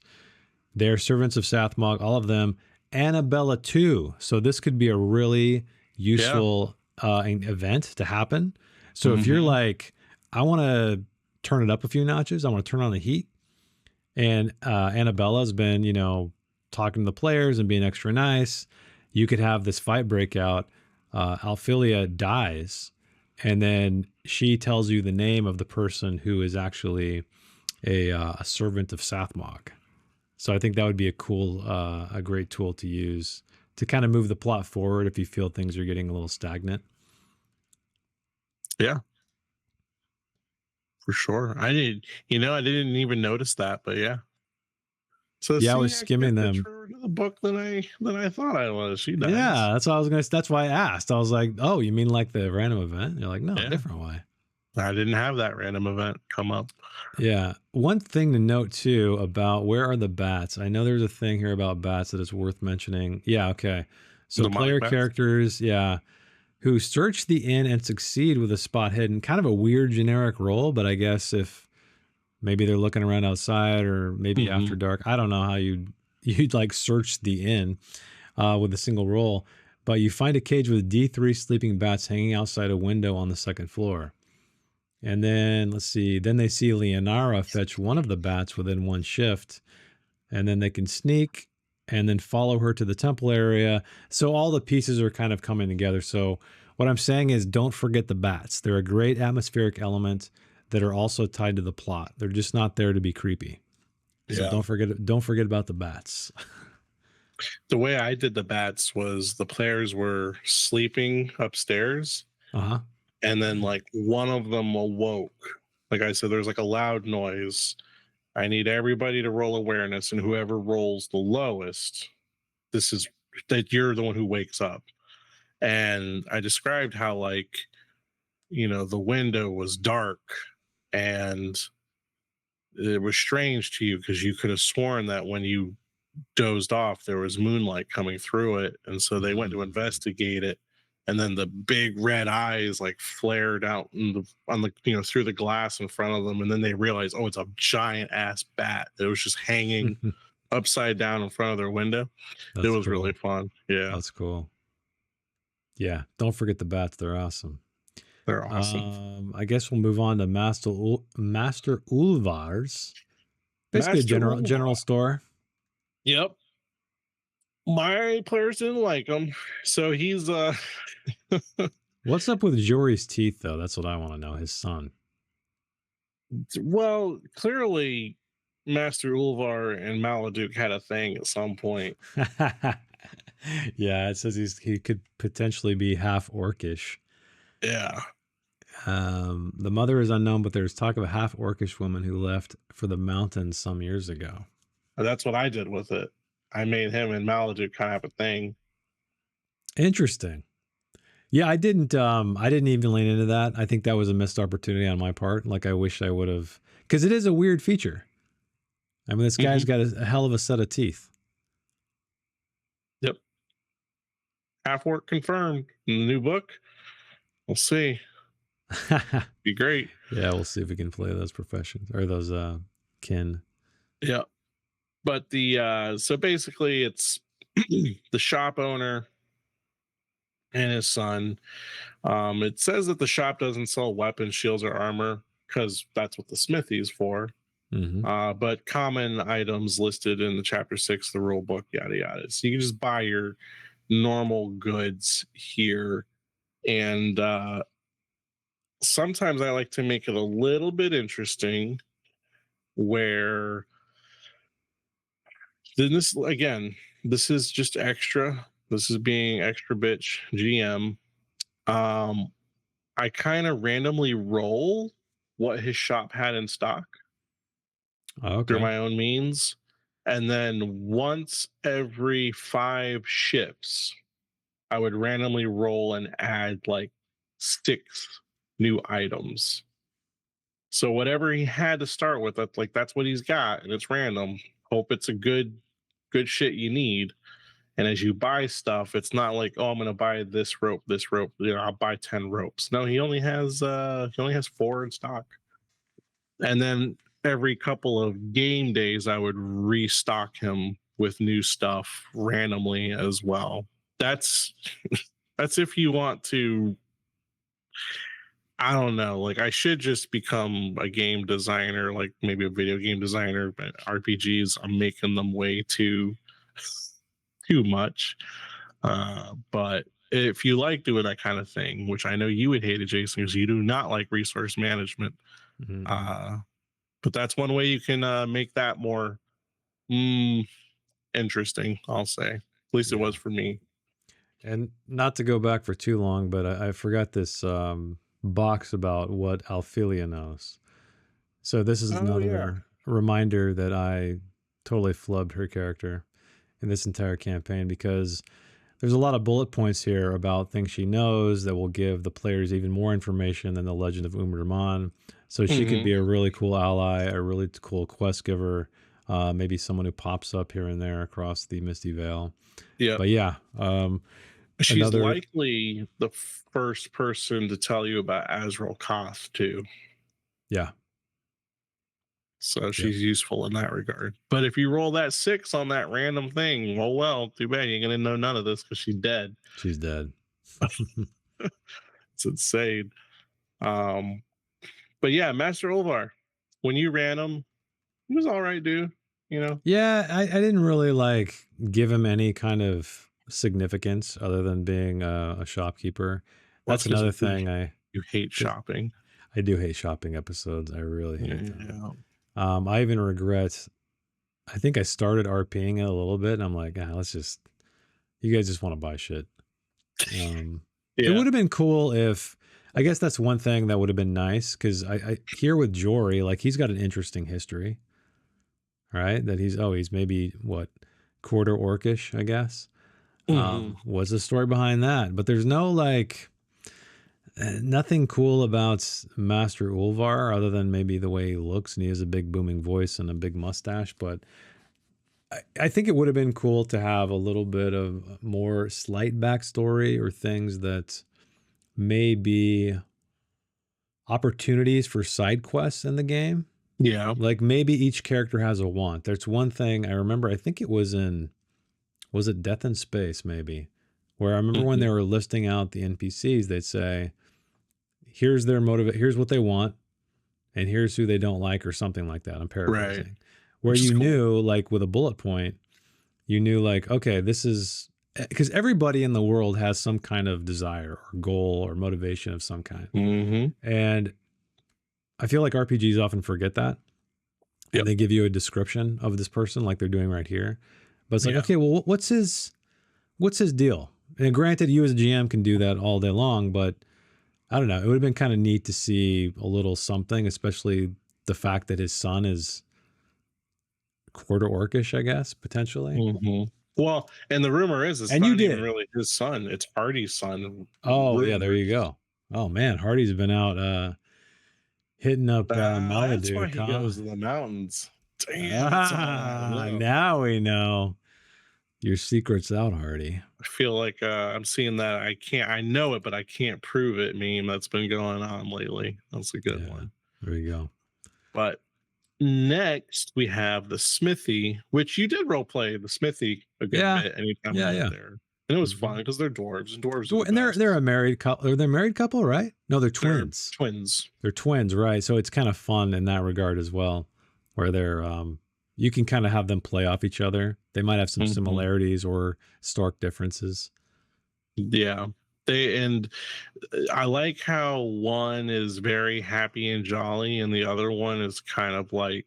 They're servants of Sathmog, all of them. Annabella too. So this could be a really Yeah. useful event to happen. So if you're Mhm. like, I want to turn it up a few notches, I want to turn on the heat, and Annabella's been, talking to the players and being extra nice, you could have this fight break out. Alphilia dies, and then she tells you the name of the person who is actually a servant of Sathmog. So I think that would be a great tool to use to kind of move the plot forward if you feel things are getting a little stagnant. Yeah, for sure. I didn't even notice that, but yeah. So Yeah, I see, was actually, skimming I fit them. her into the book than I thought I was. She dies. Yeah, that's what I was gonna. That's why I asked. I was like, "Oh, you mean like the random event?" You're like, "No, Yeah, different way." I didn't have that random event come up. Yeah. One thing to note too about where are the bats? I know there's a thing here about bats that is worth mentioning. Yeah. Okay. So Demonic player bats. characters, yeah, who search the inn and succeed with a spot hidden. Kind of a weird generic role, but I guess if maybe they're looking around outside or maybe after Hmm. dark. I don't know how you'd like search the inn with a single roll, but you find a cage with D3 sleeping bats hanging outside a window on the second floor. And then let's see, then they see Leonara fetch one of the bats within one shift, and then they can sneak and then follow her to the temple area. So all the pieces are kind of coming together. So what I'm saying is don't forget the bats. They're a great atmospheric element that are also tied to the plot. They're just not there to be creepy. So Yeah. don't forget about the bats. The way I did the bats was the players were sleeping upstairs, Uh-huh. and then like one of them awoke. Like I said, there's like a loud noise. I need everybody to roll awareness, and whoever rolls the lowest, this is that you're the one who wakes up. And I described how like the window was dark and it was strange to you because you could have sworn that when you dozed off there was moonlight coming through it, and so they went to Mm. investigate it, and then the big red eyes like flared out on the through the glass in front of them, and then they realized, oh, it's a giant ass bat that was just hanging upside down in front of their window. It That's was really cool. fun. Yeah, That's cool. Yeah, don't forget the bats. They're awesome. they're awesome. I guess we'll move on to Master Ulvar's. Basically a Master general Ulva. store. Yep. My players didn't like him, so he's What's up with Jory's teeth, though? That's what I want to know. His son. Well, clearly, Master Ulvar and Maladuke had a thing at some point. Yeah, it says he could potentially be half orcish. Yeah, The mother is unknown, but there's talk of a half orcish woman who left for the mountains some years ago. that's what I did with it. I made him and Maladuke kind of have a thing. Interesting. Yeah, I didn't even lean into that. I think that was a missed opportunity on my part. Like I wish I would have, because it is a weird feature. I mean, this guy's Hmm. got a hell of a set of teeth. Yep, half orc confirmed in the new book. We'll see. Be great. Yeah, we'll see if we can play those professions or those kin. Yeah, but the so basically it's the shop owner and his son. It says that the shop doesn't sell weapons, shields, or armor because that's what the smithy is for. Hmm. But common items listed in the chapter 6, the rule book, yada yada. So you can just buy your normal goods here. And sometimes I like to make it a little bit interesting where then this again, this is just extra. This is being extra bitch GM. Um, I kind of randomly roll what his shop had in stock Oh, through okay. my own means. And then once every 5 ships, I would randomly roll and add like 6 new items. So whatever he had to start with, that's what he's got, and it's random. Hope it's a good shit you need. And as you buy stuff, it's not like, oh, I'm gonna buy this rope, this rope. I'll buy 10 ropes. No, he only has 4 in stock. And then every couple of game days, I would restock him with new stuff randomly as well. That's that's if you want to. I don't know. Like I should just become a game designer, like maybe a video game designer. But RPGs, I'm making them way too much. But if you like doing that kind of thing, which I know you would hate it, Jason, because you do not like resource management. Mm-mm. Uh, but that's one way you can make that more mm, interesting. I'll say, at least it Yeah. was for me. And not to go back for too long, but I forgot this box about what Alphelia knows. So this is Oh yeah. another reminder that I totally flubbed her character in this entire campaign because there's a lot of bullet points here about things she knows that will give the players even more information than the Legend of Umar. So she could Hmm. be a really cool ally, a really cool quest giver, maybe someone who pops up here and there across the Misty Vale. Yep. But yeah, She's another, likely the first person to tell you about Azrael Koth too. yeah, So yep, she's useful in that regard. But if you roll that 6 on that random thing, well, too bad you ain't gonna know none of this because she's dead. she's dead. It's insane. Um, but yeah, Master Olvar, when you ran him, he was all right, dude. You know, Yeah, I didn't really like give him any kind of significance other than being a shopkeeper. well, That's that's because another you thing you hate because shopping. I do hate shopping episodes. I really hate them. Yeah. I even regret. I think I started RPing it a little bit, and I'm like, let's just. You guys just want to buy shit. Um, it Yeah. would have been cool if. I guess that's one thing that would have been nice because I here with Jory, like he's got an interesting history, right? That he's maybe what quarter orcish, I guess. Hmm. What's the story behind that? But there's no like nothing cool about Master Ulvar other than maybe the way he looks and he has a big booming voice and a big mustache. But I think it would have been cool to have a little bit of more slight backstory or things that may be opportunities for side quests in the game. Yeah. Like maybe each character has a want. There's one thing I remember, I think it was in, was it Death in Space maybe? Where I remember when Hmm. they were listing out the NPCs, they'd say, here's their motive, here's what they want, and here's who they don't like, or something like that. I'm Right. paraphrasing. Where Which is you cool. knew, like with a bullet point, you knew, like, okay, this is because everybody in the world has some kind of desire or goal or motivation of some kind. Mm-hmm. And I feel like RPGs often forget that, and Yep. they give you a description of this person like they're doing right here. But it's like, Yeah. okay, well, what's his deal? And granted, you as a GM can do that all day long, but I don't know. It would have been kind of neat to see a little something, especially the fact that his son is quarter orcish, I guess, potentially. Mm-hmm. Well, and the rumor is it's And you not even did. really his son; it's Hardy's son. Oh, yeah, there you Rumors. go. Oh man, Hardy's been out hitting up That's why Maladuke, he huh? goes to the mountains. Damn, that's all I Ah, know. now we know your secret's out, Hardy. I feel like I'm seeing that I know it, but I can't prove it meme that's been going on lately. That's a good Yeah, one. there you go. But next we have the Smithy, which you did role play the Smithy a good Yeah, bit anytime we yeah, went yeah. there. And it was Hmm. fun because they're dwarves and dwarves are the And they're best. a married couple. Are they a married couple, right? No, they're They're twins. twins. They're twins, right? So it's kind of fun in that regard as well, where they're you can kind of have them play off each other. They might have some Mhm. similarities or stark differences. Yeah. I like how one is very happy and jolly and the other one is kind of like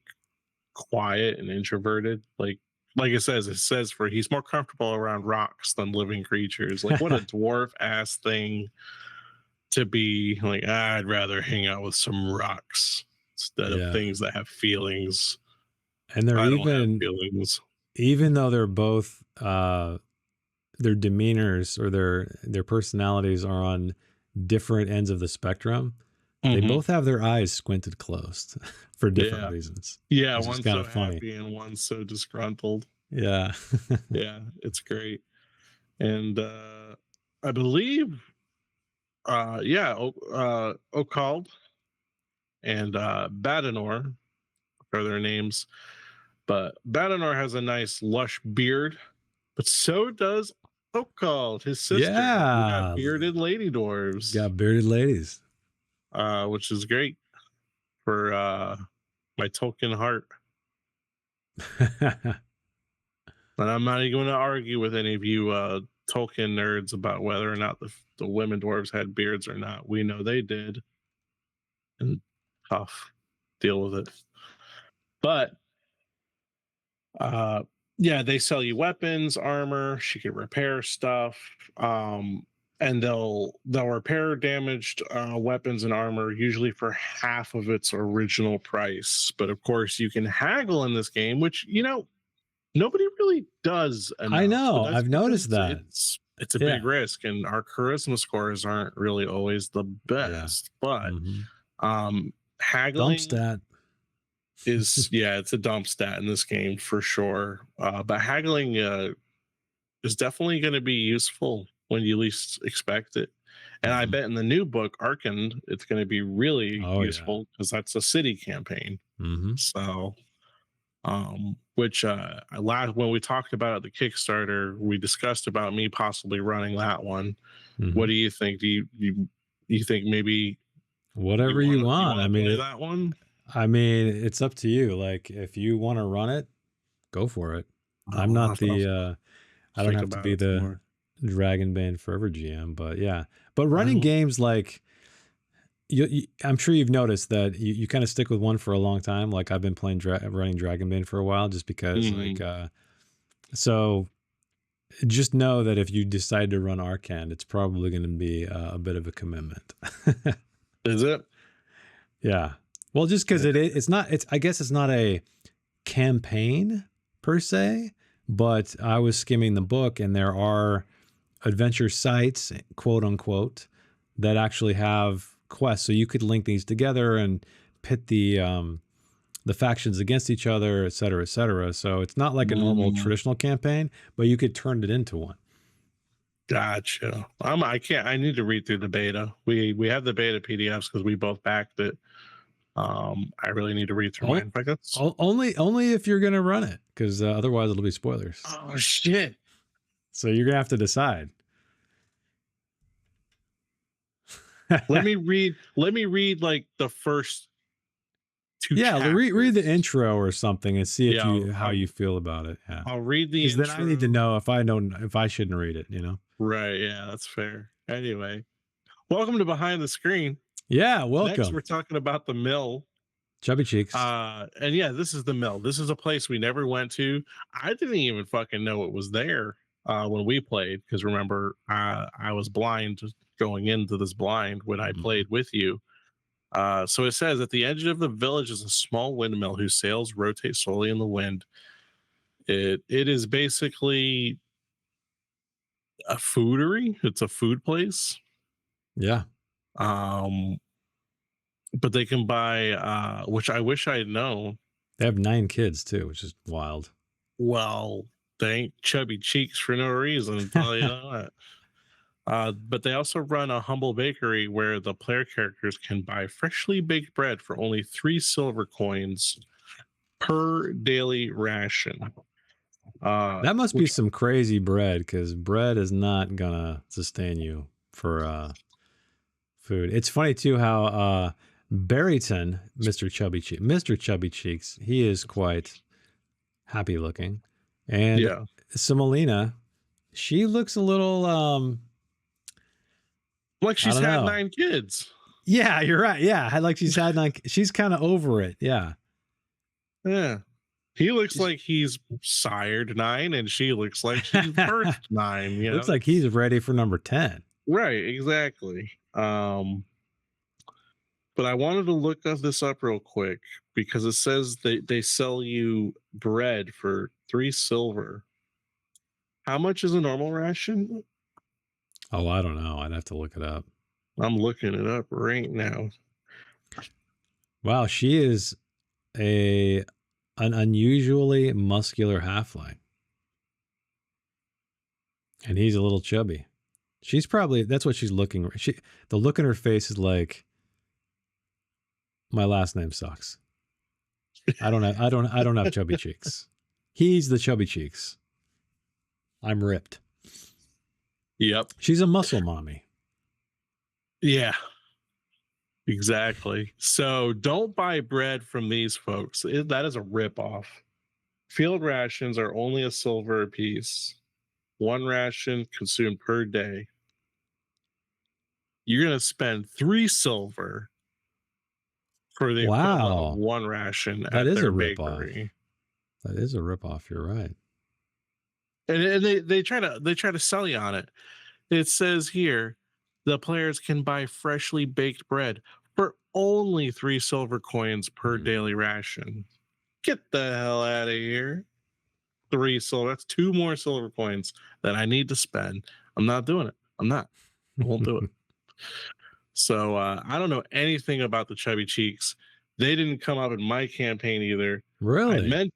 quiet and introverted. Like it says for he's more comfortable around rocks than living creatures. Like what a dwarf ass thing to be like, I'd rather hang out with some rocks instead of Yeah. things that have feelings. And they're I don't have even feelings. though they're both their demeanors or their personalities are on different ends of the spectrum, they Hmm. both have their eyes squinted closed for different Yeah. reasons, Yeah. which is One's kind so of funny. happy and one's so disgruntled. Yeah. Yeah. It's great. And I believe yeah, Okald and Badenor are their names. But Badenor has a nice lush beard, but so does Okald, his sister. We got Yeah. bearded lady dwarves, Got bearded ladies. which is great for my Tolkien heart. And I'm not even going to argue with any of you Tolkien nerds about whether or not the women dwarves had beards or not. We know they did, and tough. Deal with it. But uh yeah, they sell you weapons, armor, she can repair stuff. And they'll repair damaged weapons and armor usually for half of its original price. But of course you can haggle in this game, which nobody really does I enough, but know. that's I've noticed because that. it's a big Yeah. risk and our charisma scores aren't really always the Yeah. best. But Hmm. Dump haggling stat. is, yeah, it's a dump stat in this game for sure. But haggling is definitely going to be useful when you least expect it. And I Hmm. bet in the new book, Arkan, it's going to be really Oh yeah. useful because that's a city campaign. Hmm. So, which last when we talked about the Kickstarter, we discussed about me possibly running that one. What Hmm. do you think? Do you think maybe Whatever you you want. want I to mean, play that one? it's up to you. Like, if you want to run it, go for it. I'm I'll not have to the I don't think have to about be it some the more. Dragonbane forever GM, but yeah. But running Well, games like I'm sure you've noticed that you kind of stick with one for a long time. Like I've been playing running Dragonbane for a while, just because like mhm. so just know that if you decide to run Arcand, it's probably going to be a bit of a commitment. Is it? Yeah. Well, just because it's not, I guess it's not a campaign per se, but I was skimming the book and there are adventure sites, quote unquote, that actually have quests. So you could link these together and pit the factions against each other, et cetera, et cetera. So it's not like a normal Mm, traditional campaign, but you could turn it into one. gotcha. I can't. I need to read through the beta. We have the beta PDFs because we both backed it. I really need to read through O- mine. But that's only if you're going to run it, because otherwise it'll be spoilers. oh shit. So you're going to have to decide. Let me read. Let me read like the first two Yeah, read the chapters. intro or something and see if Yeah, you how you feel about it. Yeah, I'll read the because then I need to intro. know if I shouldn't read it. You know. Right, yeah, that's fair. Anyway, welcome to Behind the Screen. Yeah, Next, welcome, we're talking about the mill. Chubby Cheeks. And yeah, this is the mill. This is a place we never went to. I didn't even fucking know it was there when we played because remember, I was blind going into this blind when I Mhm. played with you. So it says at the edge of the village is a small windmill whose sails rotate slowly in the wind. It is basically a foodery. It's a food place. Yeah, Um, but they can buy which I wish I had known. they have 9 kids too, which is wild. Well, they ain't chubby cheeks for no reason, I'll tell you that. But they also run a humble bakery where the player characters can buy freshly baked bread for only 3 silver coins per daily ration. That must be Which some crazy bread because bread is not gonna sustain you for food. It's funny too how Barryton, Mr. Chubby Cheeks, he is quite happy looking, and yeah, Semolina, she looks a little like I she's don't had know. 9 kids. Yeah, you're right. Yeah, like she's kind of over it. Yeah, Yeah. He looks She's- like he's sired 9, and she looks like she's birthed 9, you looks know? like he's ready for number 10. Right, exactly. But I wanted to look this up real quick because it says they sell you bread for 3 silver. How much is a normal ration? Oh, I don't know. I'd have to look it up. I'm looking it up right now. Wow, she is a an unusually muscular halfling, and he's a little chubby. She's probably that's what she's looking. The look in her face is like my last name sucks. I don't have chubby cheeks. He's the chubby cheeks. I'm ripped. Yep. She's a muscle mommy. Yeah, exactly. So don't buy bread from these folks. That is a ripoff. Field rations are only a silver apiece. One ration consumed per day. You're going to spend 3 silver for the equivalent of Wow, one ration that at is a their ripoff. bakery. That is a ripoff. You're right. And they try to sell you on it. It says here the players can buy freshly baked bread for only 3 silver coins per Mm. daily ration. Get the hell out of here. 3 silver. That's 2 more silver coins that I need to spend. I'm not doing it. I'm not. I won't do it. So I don't know anything about the chubby cheeks. They didn't come up in my campaign either. Really?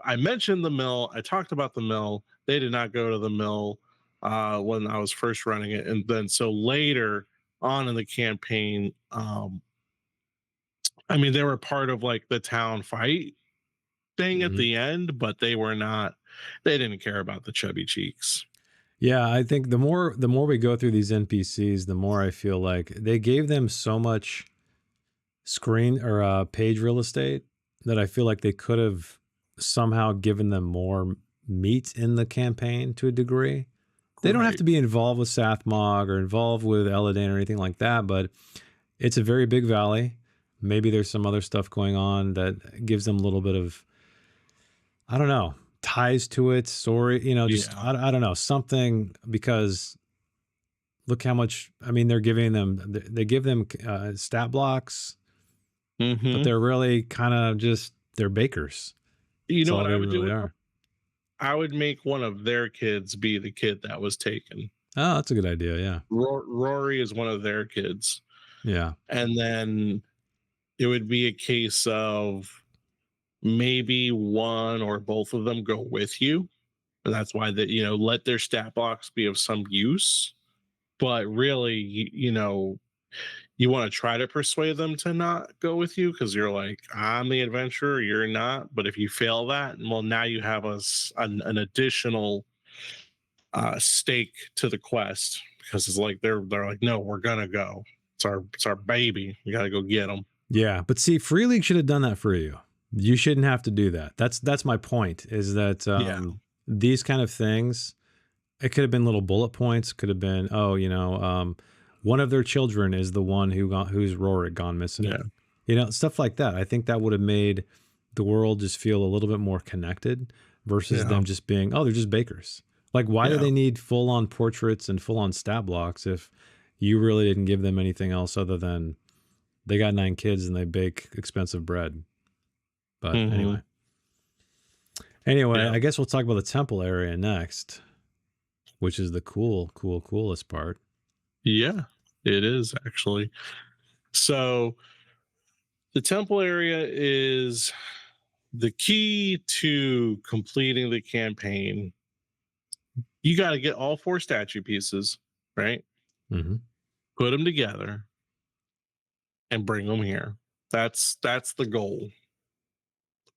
I mentioned the mill. I talked about the mill. They did not go to the mill when I was first running it, and then so later on in the campaign, I mean they were part of like the town fight thing at Mhm. the end, but they were not. They didn't care about the chubby cheeks. Yeah, I think the more we go through these NPCs, the more I feel like they gave them so much screen or page real estate that I feel like they could have somehow given them more meat in the campaign to a degree. They don't have Right. to be involved with Sathmog or involved with Eladane or anything like that, but it's a very big valley. Maybe there's some other stuff going on that gives them a little bit of, I don't know, ties to it, story, just, Yeah. I don't know, something because look how much, I mean, they're giving them, they give them stat blocks, but Hmm. they're really kind of just, they're bakers. You That's know all what I they would do really with them? are. I would make one of their kids be the kid that was taken. Oh, that's a good idea. Yeah. Rory is one of their kids. Yeah. And then it would be a case of maybe one or both of them go with you. And that's why that, let their stat box be of some use. But really, you want to try to persuade them to not go with you because you're like, I'm the adventurer, you're not. But if you fail that, well, now you have an additional stake to the quest because it's like they're like, no, we're gonna go. It's our baby. We gotta go get them. Yeah, but see, Free League should have done that for you. You shouldn't have to do that. That's my point. Is that Yeah, these kind of things? It could have been little bullet points. Could have been, oh, one of their children is the one whose Rorik gone yeah, missing. Stuff like that. I think that would have made the world just feel a little bit more connected versus yeah, them just being, oh, they're just bakers. Like, why do yeah. they need full on portraits and full on stat blocks if you really didn't give them anything else other than they got 9 kids and they bake expensive bread? But Hmm. anyway, Yeah, I guess we'll talk about the temple area next, which is the coolest part. yeah. It is actually. So the temple area is the key to completing the campaign. You got to get all 4 statue pieces, right? Hmm. Put them together and bring them here. That's the goal.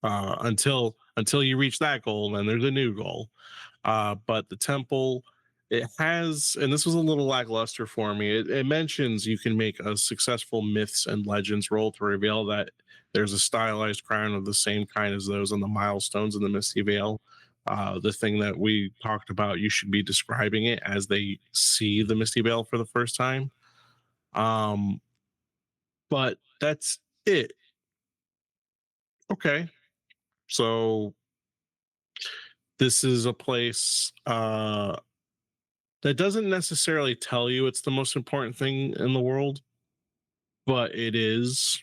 Until you reach that goal, then there's a new goal. But the temple, it has, and this was a little lackluster for me. It mentions you can make a successful myths and legends roll to reveal that there's a stylized crown of the same kind as those on the milestones in the Misty Vale. The thing that we talked about, you should be describing it as they see the Misty Vale for the first time. Um, but that's it. Okay, so this is a place that doesn't necessarily tell you it's the most important thing in the world, but it is.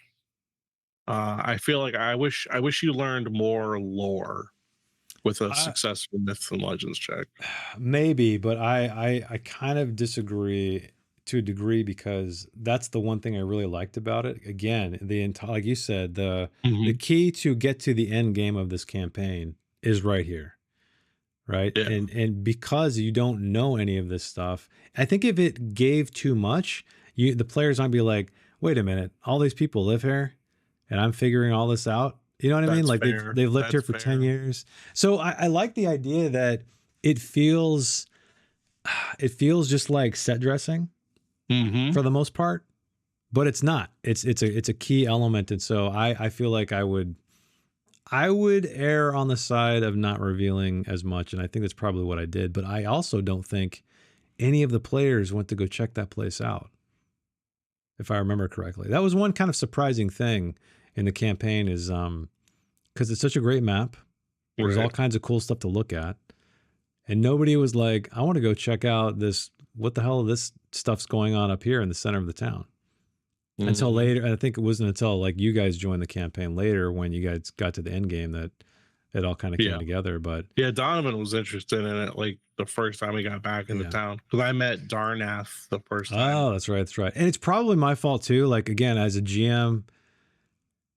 I feel like I wish you learned more lore with a I, successful myths and legends check. maybe, but I kind of disagree to a degree because that's the one thing I really liked about it. Again, the entire, like you said, the Hmm. key to get to the end game of this campaign is right here, right? Yeah, And because you don't know any of this stuff, I think if it gave too much, the players might be like, wait a minute, all these people live here, and I'm figuring all this out. You know what I mean? that's Like fair. they've lived here That's for 10 years. fair. So I like the idea that it feels it feels just like set dressing Hmm. for the most part, but it's not. It's a key element, and so I feel like I would err on the side of not revealing as much, and I think that's probably what I did. But I also don't think any of the players went to go check that place out, if I remember correctly. That was one kind of surprising thing in the campaign, is because it's such a great map. There's all Right. kinds of cool stuff to look at, and nobody was like, "I want to go check out this. What the hell? This stuff's going on up here in the center of the town." Until Hmm. later, I think it wasn't until like you guys joined the campaign later when you guys got to the end game that it all kind of came Yeah. together. But Yeah, Donovan was interested in it like the first time he got back into yeah. town because I met Darnath the first time. Oh, that's right. That's right. And it's probably my fault too. Like again, as a GM,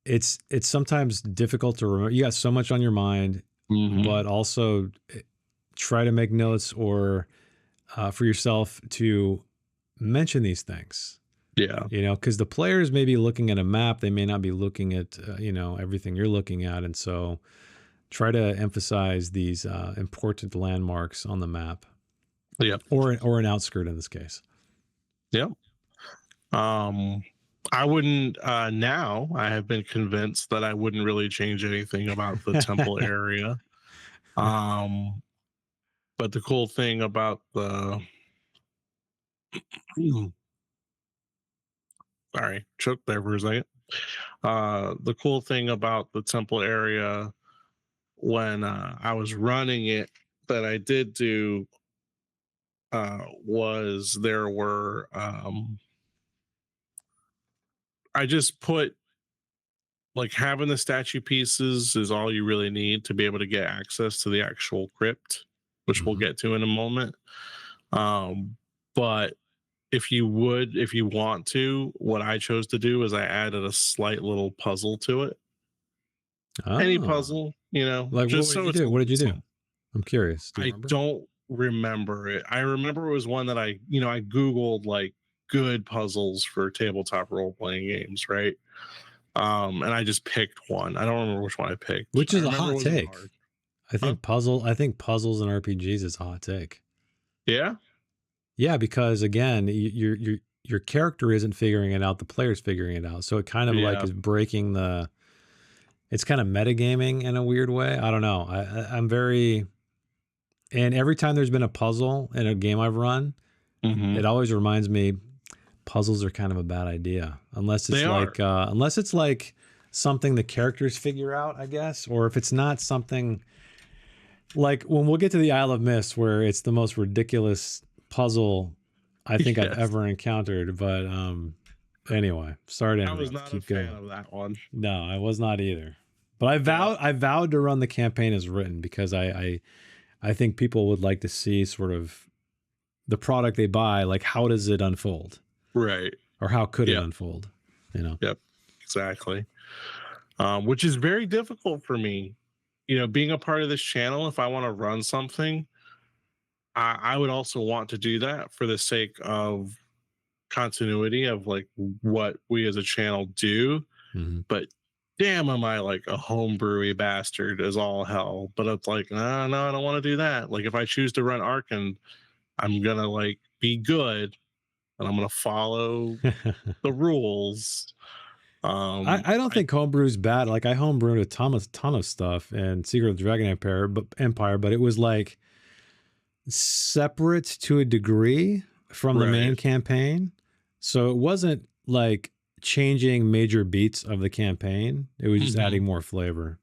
it's sometimes difficult to remember. You got so much on your mind, Hmm. but also try to make notes or for yourself to mention these things. Yeah. Because the players may be looking at a map, they may not be looking at everything you're looking at, and so try to emphasize these important landmarks on the map, Yep. or an outskirt in this case. Yep. Um, I wouldn't. Now I have been convinced that I wouldn't really change anything about the temple area. Um, but the cool thing about the sorry, choked there for a second. The cool thing about the temple area when I was running it that I did do was there were I just put like having the statue pieces is all you really need to be able to get access to the actual crypt, which we'll Mhm. get to in a moment. But if you want to, what I chose to do is I added a slight little puzzle to it. Any Oh, puzzle, like just what did so you it's do? What did you do? some. I'm curious. Do you I remember? don't remember it. I remember it was one that I googled like good puzzles for tabletop role playing games, right? And I just picked one. I don't remember which one I picked. Which I is a remember it hot wasn't hard. take. I Huh? think puzzle. I think puzzles and RPGs is a hot take. Yeah? Yeah, because again, your character isn't figuring it out, the player's figuring it out. So it kind of like Yeah. is breaking the it's kind of metagaming in a weird way. I don't know. I'm very and every time there's been a puzzle in a game I've run, Hmm. it always reminds me puzzles are kind of a bad idea They are. unless it's like something the characters figure out, I guess, or if it's not something like when we'll get to the Isle of Mist where it's the most ridiculous puzzle I think I've Yes. ever encountered. But anyway, sorry to I was interrupt. not a Keep fan going. of that one. No, I was not either. But Yeah. I vowed to run the campaign as written because I think people would like to see sort of the product they buy, like how does it unfold? Right. Or how could it Yep. unfold? You know? Yep. Exactly. Which is very difficult for me. Being a part of this channel, if I want to run something, I would also want to do that for the sake of continuity of like what we as a channel do. Hmm. But damn, am I like a homebrewy bastard as all hell. But it's like, no, I don't want to do that. Like if I choose to run Arkan, I'm gonna like be good and I'm gonna follow the rules. I don't I think homebrew's bad. Like I homebrewed a ton of stuff in Secret of the Dragon Empire, but it was like separate to a degree from the right. main campaign. So it wasn't like changing major beats of the campaign. It was just Hmm. adding more flavor.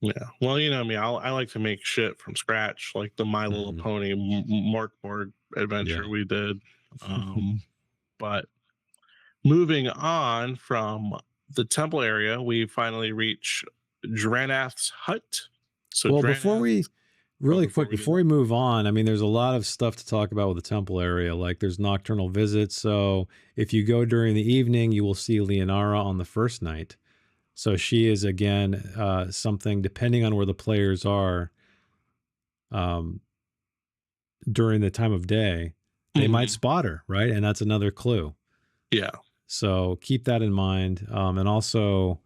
Yeah. Well, me, I like to make shit from scratch, like the My Little Mhm. Pony Morkboard Yeah. adventure we did. Um, but moving on from the temple area, we finally reach Dranath's hut. So Well, Dranath, really before quick, we do before that. we move on, I mean, there's a lot of stuff to talk about with the temple area. Like there's nocturnal visits. So if you go during the evening, you will see Leonara on the first night. So she is again something depending on where the players are um, during the time of day, they might Hmm. spot her, right? And that's another clue. Yeah. So keep that in mind. And also,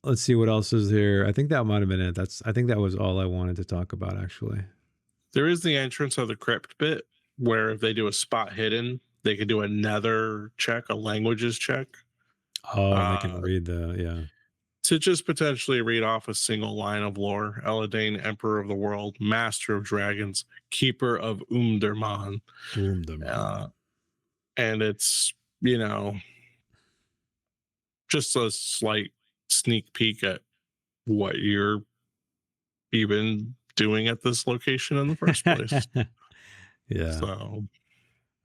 let's see what else is here. I think that might have been it. I think that was all I wanted to talk about, actually. There is the entrance of the crypt bit where if they do a spot hidden, they could do another check, a languages check. Oh, and they can Uh, read yeah. to just potentially read off a single line of lore. Eladane, Emperor of the World, Master of Dragons, Keeper of Umdurman. Uh, and it's, you know, just a slight sneak peek at what you're even doing at this location in the first place. Yeah. So,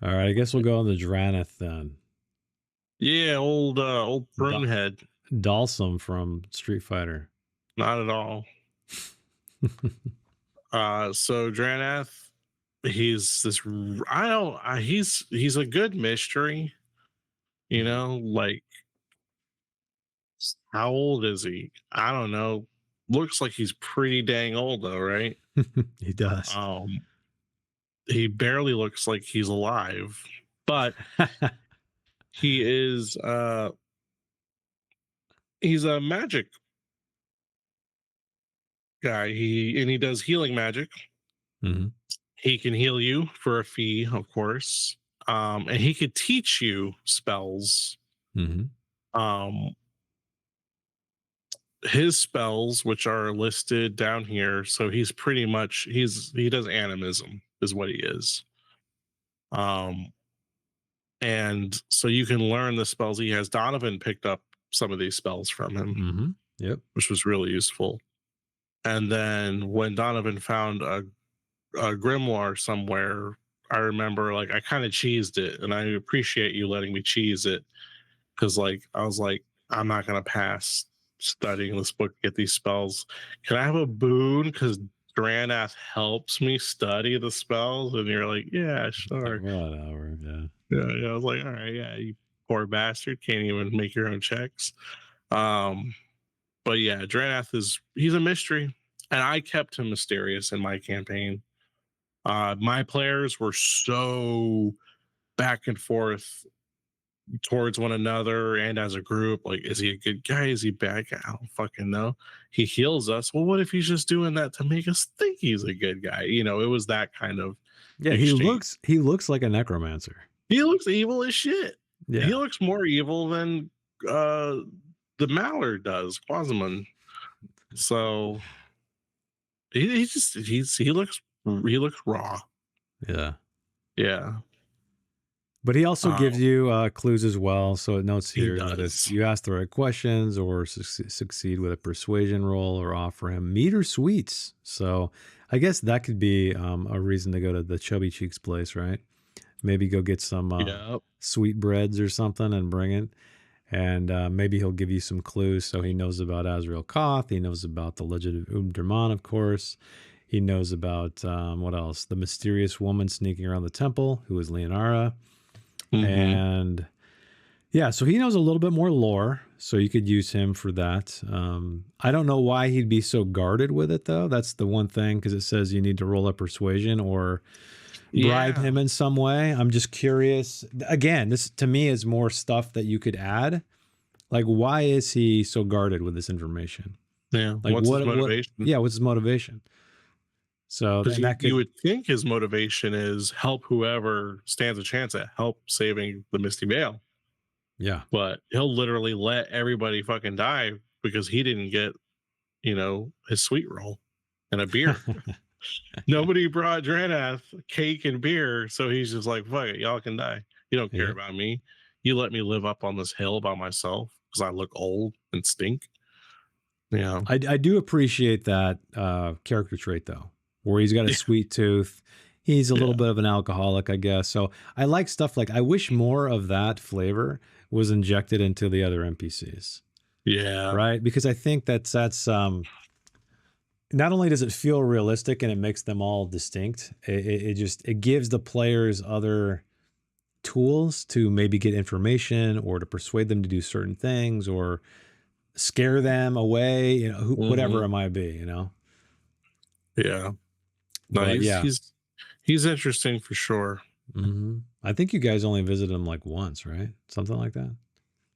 All right. I guess we'll go on the Dranath then. yeah, old Da- prune head. Dalsum from Street Fighter. Not at all. So Dranath, he's this, I don't, he's a good mystery, like how old is he? I don't know. Looks like he's pretty dang old though, right? He does. Um, he barely looks like he's alive, but he is he's a magic guy. He does healing magic. Hmm. He can heal you for a fee, of course. And he could teach you spells. Hmm. Um, his spells, which are listed down here, so he's pretty much he does animism, is what he is. Um, and so you can learn the spells he has. Donovan picked up some of these spells from him, Hmm. Yep. which was really useful. And then when Donovan found a grimoire somewhere, I remember like I kind of cheesed it, and I appreciate you letting me cheese it because like I was like, I'm not gonna pass studying this book to get these spells. Can I have a boon? Because Dranath helps me study the spells, and you're like, yeah, Like, sure. whatever. Yeah. Yeah, I was like, all right, yeah, you poor bastard, can't even make your own checks. Um, but yeah, Dranath he's a mystery, and I kept him mysterious in my campaign. My players were so back and forth towards one another and as a group. Like, is he a good guy? Is he a bad guy? I don't fucking know. He heals us. Well, what if he's just doing that to make us think he's a good guy? It was that kind of Yeah. exchange. He looks like a necromancer. He looks evil as shit. He Yeah. looks more evil than uh the Mallard does, Quasimodo. So he looks raw. Yeah. Yeah. But he also Um, gives you clues as well. So it notes he here that if does. you ask the right questions or succeed with a persuasion roll or offer him meat or sweets. So I guess that could be a reason to go to the Chubby Cheeks place, right? Maybe go get some Yep. sweetbreads or something and bring it. And maybe he'll give you some clues. So he knows about Azrael Koth. He knows about the legend of Umdurman, of course. He knows about what else? The mysterious woman sneaking around the temple, who is Leonara. Hmm. And yeah, so he knows a little bit more lore. So you could use him for that. I don't know why he'd be so guarded with it, though. That's the one thing, because it says you need to roll a persuasion or bribe Yeah. him in some way. I'm just curious. Again, this to me is more stuff that you could add. Like, why is he so guarded with this information? Yeah. Like, What's his what, motivation? yeah, what's his motivation? So, Because and that you could, would think his motivation is help whoever stands a chance at help saving the Misty Vale, yeah. but he'll literally let everybody fucking die because he didn't get, his sweet roll and a beer. Nobody brought Dranath cake and beer, so he's just like, fuck it, y'all can die. You don't care Yeah. about me. You let me live up on this hill by myself because I look old and stink. Yeah. I do appreciate that character trait though, where he's got a Yeah. sweet tooth. He's a little Yeah. bit of an alcoholic, I guess. So I like stuff like I wish more of that flavor was injected into the other NPCs, Yeah. right? Because I think that's not only does it feel realistic and it makes them all distinct, it just it gives the players other tools to maybe get information or to persuade them to do certain things or scare them away, whatever Hmm. it might be, Yeah. No, But yeah, he's interesting for sure. I think you guys only visited him like once, right? Something like that.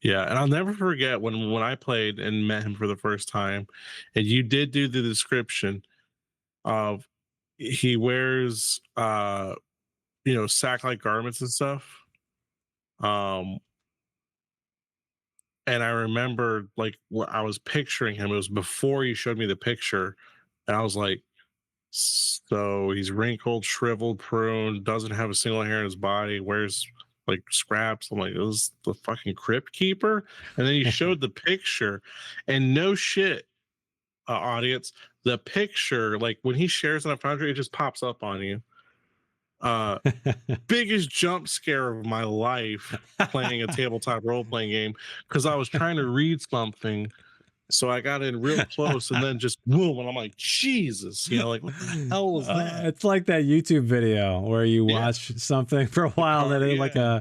Yeah, and I'll never forget when I played and met him for the first time, and you did do the description of he wears sack like garments and stuff. Um and I remember like what I was picturing him. It was before you showed me the picture, and I was like, so he's wrinkled, shriveled, pruned, doesn't have a single hair in his body, wears like scraps. I'm like, this is the fucking crypt keeper. And then he showed the picture, and no shit, audience, the picture, like when he shares on a foundry, it just pops up on you. Uh, Biggest jump scare of my life playing a tabletop role playing game because I was trying to read something. So I got in real close and then just boom, and I'm like, Jesus, like what the hell was that? It's like that YouTube video where you Yeah, watch something for a the while, car, then it yeah,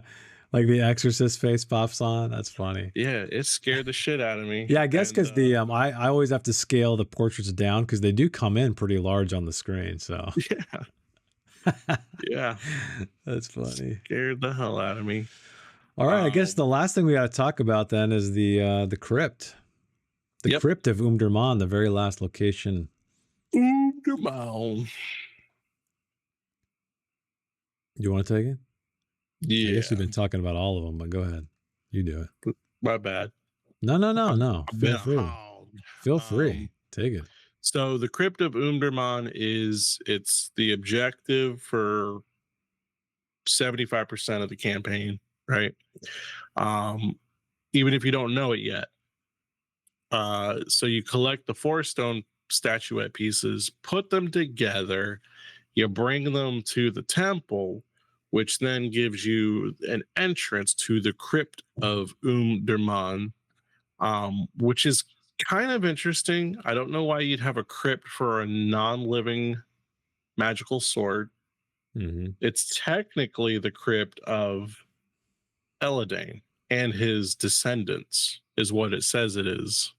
like the Exorcist face pops on. That's funny. yeah, it scared the shit out of me. Yeah, I guess And because the I always have to scale the portraits down because they do come in pretty large on the screen. So yeah, yeah, that's funny. scared the hell out of me. All right, I guess the last thing we got to talk about then is the crypt. The Yep. crypt of Umdurman, the very last location. Come on. You want to take it? I guess you've Yeah, been talking about all of them, but go ahead. You do it. my bad. No, no, no, I've, no. I've been Feel a free. hog. Feel Um, free. Take it. so the crypt of Umdurman it's the objective for 75% of the campaign, right? Um, Even if you don't know it yet. So you collect the 4 stone statuette pieces, put them together, you bring them to the temple, which then gives you an entrance to the crypt of Derman, which is kind of interesting. I don't know why you'd have a crypt for a non-living magical sword. Hmm. It's technically the crypt of Eladane and his descendants, is what it says it is.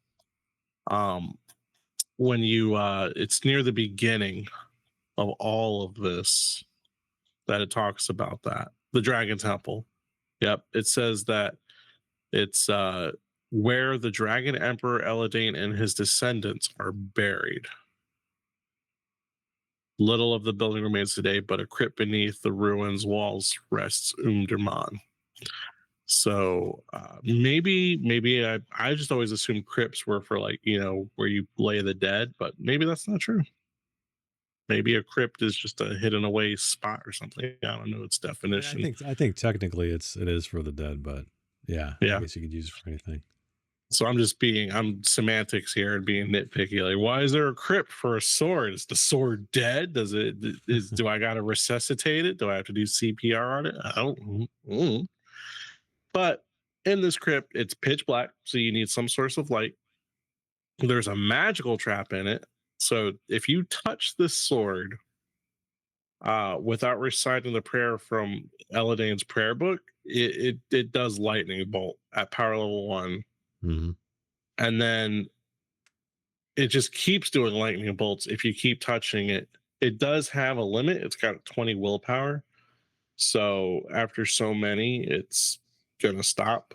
Um, when you It's near the beginning of all of this that it talks about that. The Dragon Temple. Yep. It says that it's where the Dragon Emperor Eladane and his descendants are buried. Little of the building remains today, but a crypt beneath the ruins walls rests Umderman. So maybe I just always assumed crypts were for like, you know, where you lay the dead, but maybe that's not true. Maybe a crypt is just a hidden away spot or something. I don't know its I mean, definition. I think technically it is for the dead, but yeah, I Yeah. guess you could use it for anything. So I'm semantics here and being nitpicky. Like, why is there a crypt for a sword? Is the sword dead? Do I gotta resuscitate it? Do I have to do CPR on it? I don't But in this crypt, it's pitch black, so you need some source of light. There's a magical trap in it. So if you touch this sword without reciting the prayer from Eladane's prayer book, it does lightning bolt at power level 1. Hmm. And then it just keeps doing lightning bolts if you keep touching it. It does have a limit. It's got 20 willpower. So after so many, it's gonna stop.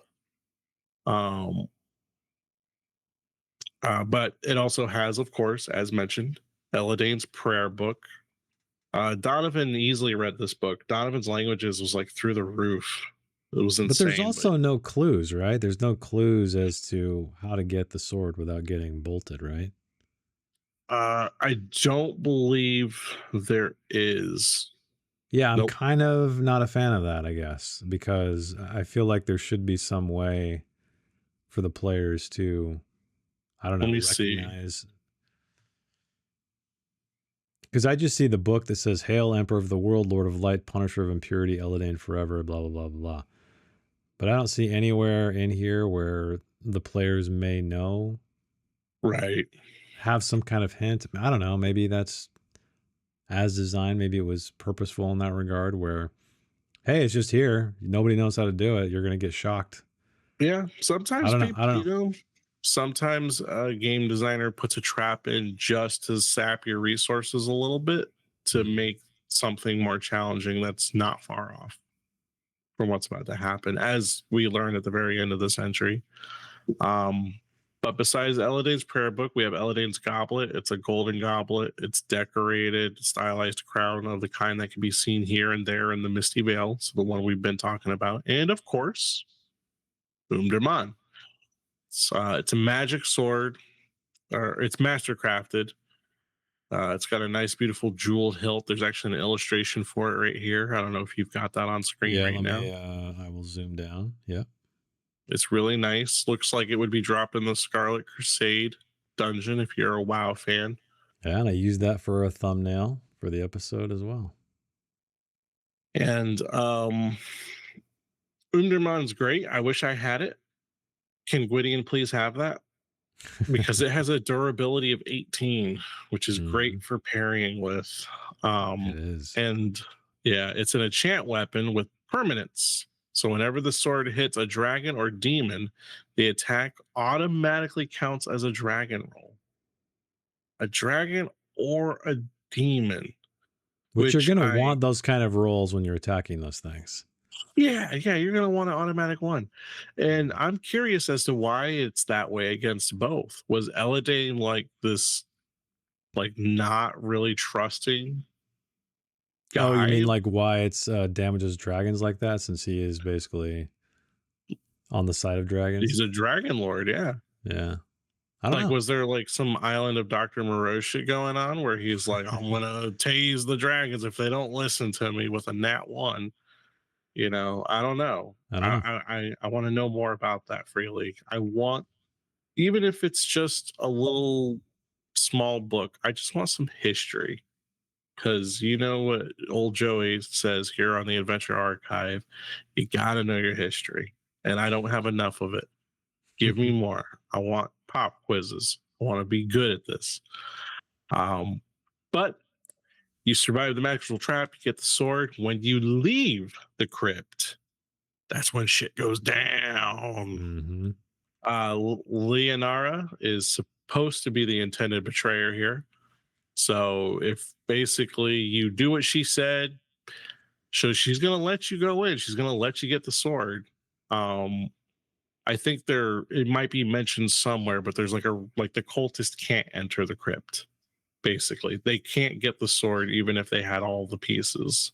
Um, but it also has, of course, as mentioned, Eladane's prayer book. Donovan easily read this book. Donovan's languages was like through the roof. It was But there's insane. But also no clues, right? There's no clues as to how to get the sword without getting bolted, right? I don't believe there is. Yeah, I'm Nope. kind of not a fan of that, I guess, because I feel like there should be some way for the players to, I don't Let know, me see. recognize. Because I just see the book that says, Hail, Emperor of the World, Lord of Light, Punisher of Impurity, Eladane forever, blah, blah, blah, blah, blah. But I don't see anywhere in here where the players may know, Right. have some kind of hint. I don't know. Maybe that's as designed. Maybe it was purposeful in that regard where, hey, it's just here. Nobody knows how to do it. You're going to get shocked. Yeah. I Sometimes don't know. people, I don't you know. know, sometimes a game designer puts a trap in just to sap your resources a little bit to Mhm. make something more challenging that's not far off from what's about to happen, as we learned at the very end of the century. Um, but besides Eladane's prayer book, we have Eladane's goblet. It's a golden goblet. It's decorated, stylized crown of the kind that can be seen here and there in the Misty Vale. So the one we've been talking about. And of course, Boom Derman. It's a magic sword, or it's mastercrafted. It's got a nice, beautiful jeweled hilt. There's actually an illustration for it right here. I don't know if you've got that on screen Yeah, right now. I will zoom down. Yeah. It's really nice. Looks like it would be dropped in the Scarlet Crusade dungeon if you're a WoW fan. Yeah, and I used that for a thumbnail for the episode as well. And Undermon's great. I wish I had it. Can Gwydion please have that? Because it has a durability of 18, which is Mhm. great for parrying with. It Um, is. and yeah, it's an enchant weapon with permanence. So whenever the sword hits a dragon or demon, the attack automatically counts as a dragon roll. A dragon or a demon, Which you're which going to want those kind of rolls when you're attacking those things. yeah, you're gonna want an automatic one. And Mhm. I'm curious as to why it's that way against both. Was Eladane like this, like not really trusting Oh, you mean guy? like why it's damages dragons like that since he is basically on the side of He's dragons? a dragon lord, yeah. Yeah. I don't Like, know. was there like some island of Dr. Moreau shit going on where he's like, I'm gonna tase the dragons if they don't listen to me with a nat one? You know, I don't know. I don't know. I want to know more about that, Free League. I want, even if it's just a little small book, I just want some history. Because you know what old Joey says here on the Adventure Archive, you got to know your history. And I don't have enough of it. Give me more. I want pop quizzes. I want to be good at this. Um, but you survive the magical trap, you get the sword. When you leave the crypt, that's when shit goes down. Hmm. Leonara is supposed to be the intended betrayer here. So if basically you do what she said, so she's gonna let you go in. She's gonna let you get the sword. Um, I think there it might be mentioned somewhere, but there's like the cultist can't enter the crypt. basically. They can't get the sword even if they had all the pieces.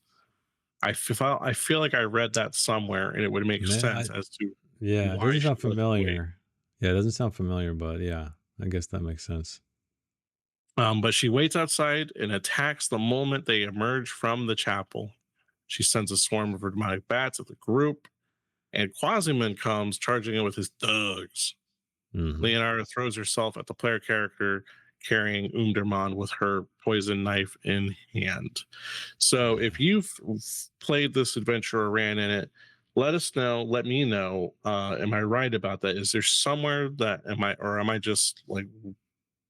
I feel like I read that somewhere, and it would make Man, sense as to yeah, it why doesn't she sound was wait. familiar. Yeah, it doesn't sound familiar, but yeah, I guess that makes sense. But she waits outside and attacks the moment they emerge from the chapel. She sends a swarm of demonic bats at the group, and Quasiman comes charging in with his thugs. Mhm. Leonardo throws herself at the player character carrying Umderman with her poison knife in hand. So Yeah. if you've played this adventure or ran in it, let us know. Let me know. Am I right about that? Is there somewhere that am I just like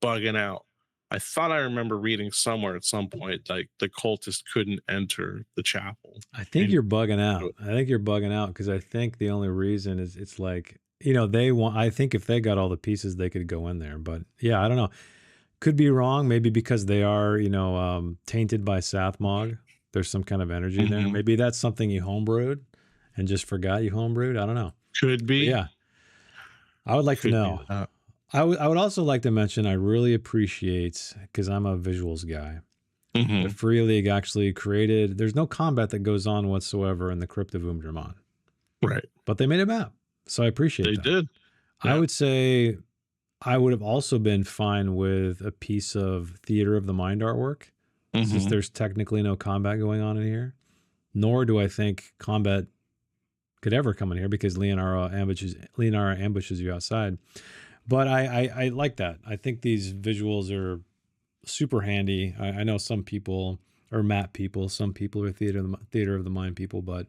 bugging out? I thought I remember reading somewhere at some point like the cultist couldn't enter the chapel. I think And you're bugging out. I think you're bugging out because I think the only reason is it's like, they want, I think if they got all the pieces, they could go in there. But yeah, I don't know. Could be wrong. Maybe because they are, tainted by Sathmog. There's some kind of energy there. Mhm. Maybe that's something you homebrewed and just forgot you homebrewed. I don't know. Could But be, yeah, I would like to could be know. that. I would also like to mention I really appreciate, because I'm a visuals guy, that Mhm. Free League actually created. There's no combat that goes on whatsoever in the Crypt of Umdraman, Right. but they made a map, so I appreciate They that. did. I Yeah. would say I would have also been fine with a piece of Theater of the Mind artwork, since Mhm. there's technically no combat going on in here. Nor do I think combat could ever come in here because Leonara ambushes you outside. But I like that. I think these visuals are super handy. I know some people are map people, some people are theater of the mind people, but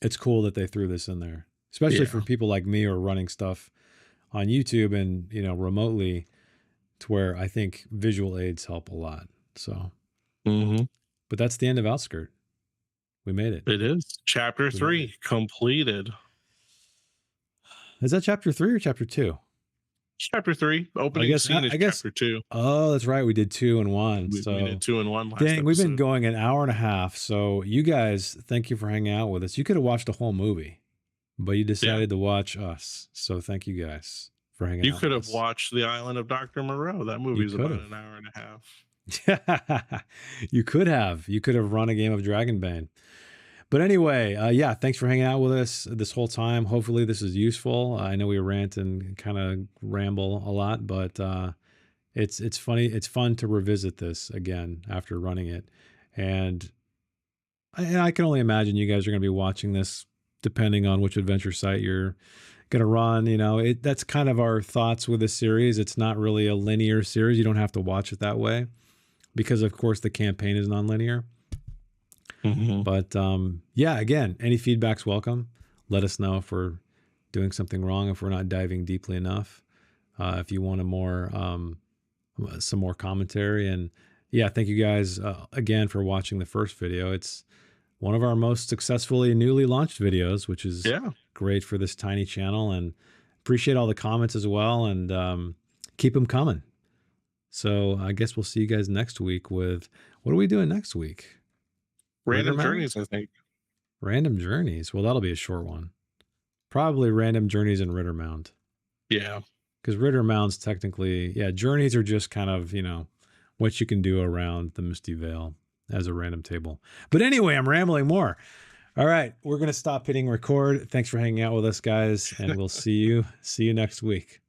it's cool that they threw this in there, especially for Yeah. people like me who are running stuff on YouTube and remotely, to where I think visual aids help a lot. So, Mhm. but that's the end of Outskirt. We made it. It is. Chapter We made it. 3 completed. Is that chapter 3 or chapter 2? Chapter 3, I opening guess. scene is I guess. chapter 2. Oh, that's right. We did 2 and 1. We did So, 2 and 1 last dang, we've been episode. going an hour and a half. So, you guys, thank you for hanging out with us. You could have watched a whole movie, but you Yeah. decided to watch us. So, thank you guys for hanging You out could with have us. watched The Island of Dr. Moreau. That You movie's could about have. an hour and a half. You could have. You could have run a game of Dragonbane. But anyway, yeah, thanks for hanging out with us this whole time. Hopefully, this is useful. I know we rant and kind of ramble a lot, but it's funny. It's fun to revisit this again after running it, and I can only imagine you guys are going to be watching this, depending on which adventure site you're going to run. That's kind of our thoughts with this series. It's not really a linear series. You don't have to watch it that way because, of course, the campaign is non-linear. Mhm. But yeah, again, any feedback's welcome. Let us know if we're doing something wrong, if we're not diving deeply enough. If you want some more commentary, and yeah, thank you guys again for watching the first video. It's one of our most successfully newly launched videos, which is Yeah. great for this tiny channel. And appreciate all the comments as well, and keep them coming. So I guess we'll see you guys next week with, what are we doing next week? Ritter Random Mound? Journeys, I think. Random Journeys. Well, that'll be a short one. Probably Random Journeys and Ritter Mound. Yeah. Because Ritter Mound's technically, yeah, journeys are just kind of, what you can do around the Misty Vale as a random table. But anyway, I'm rambling more. All right, we're going to stop hitting record. Thanks for hanging out with us, guys, and we'll see you next week.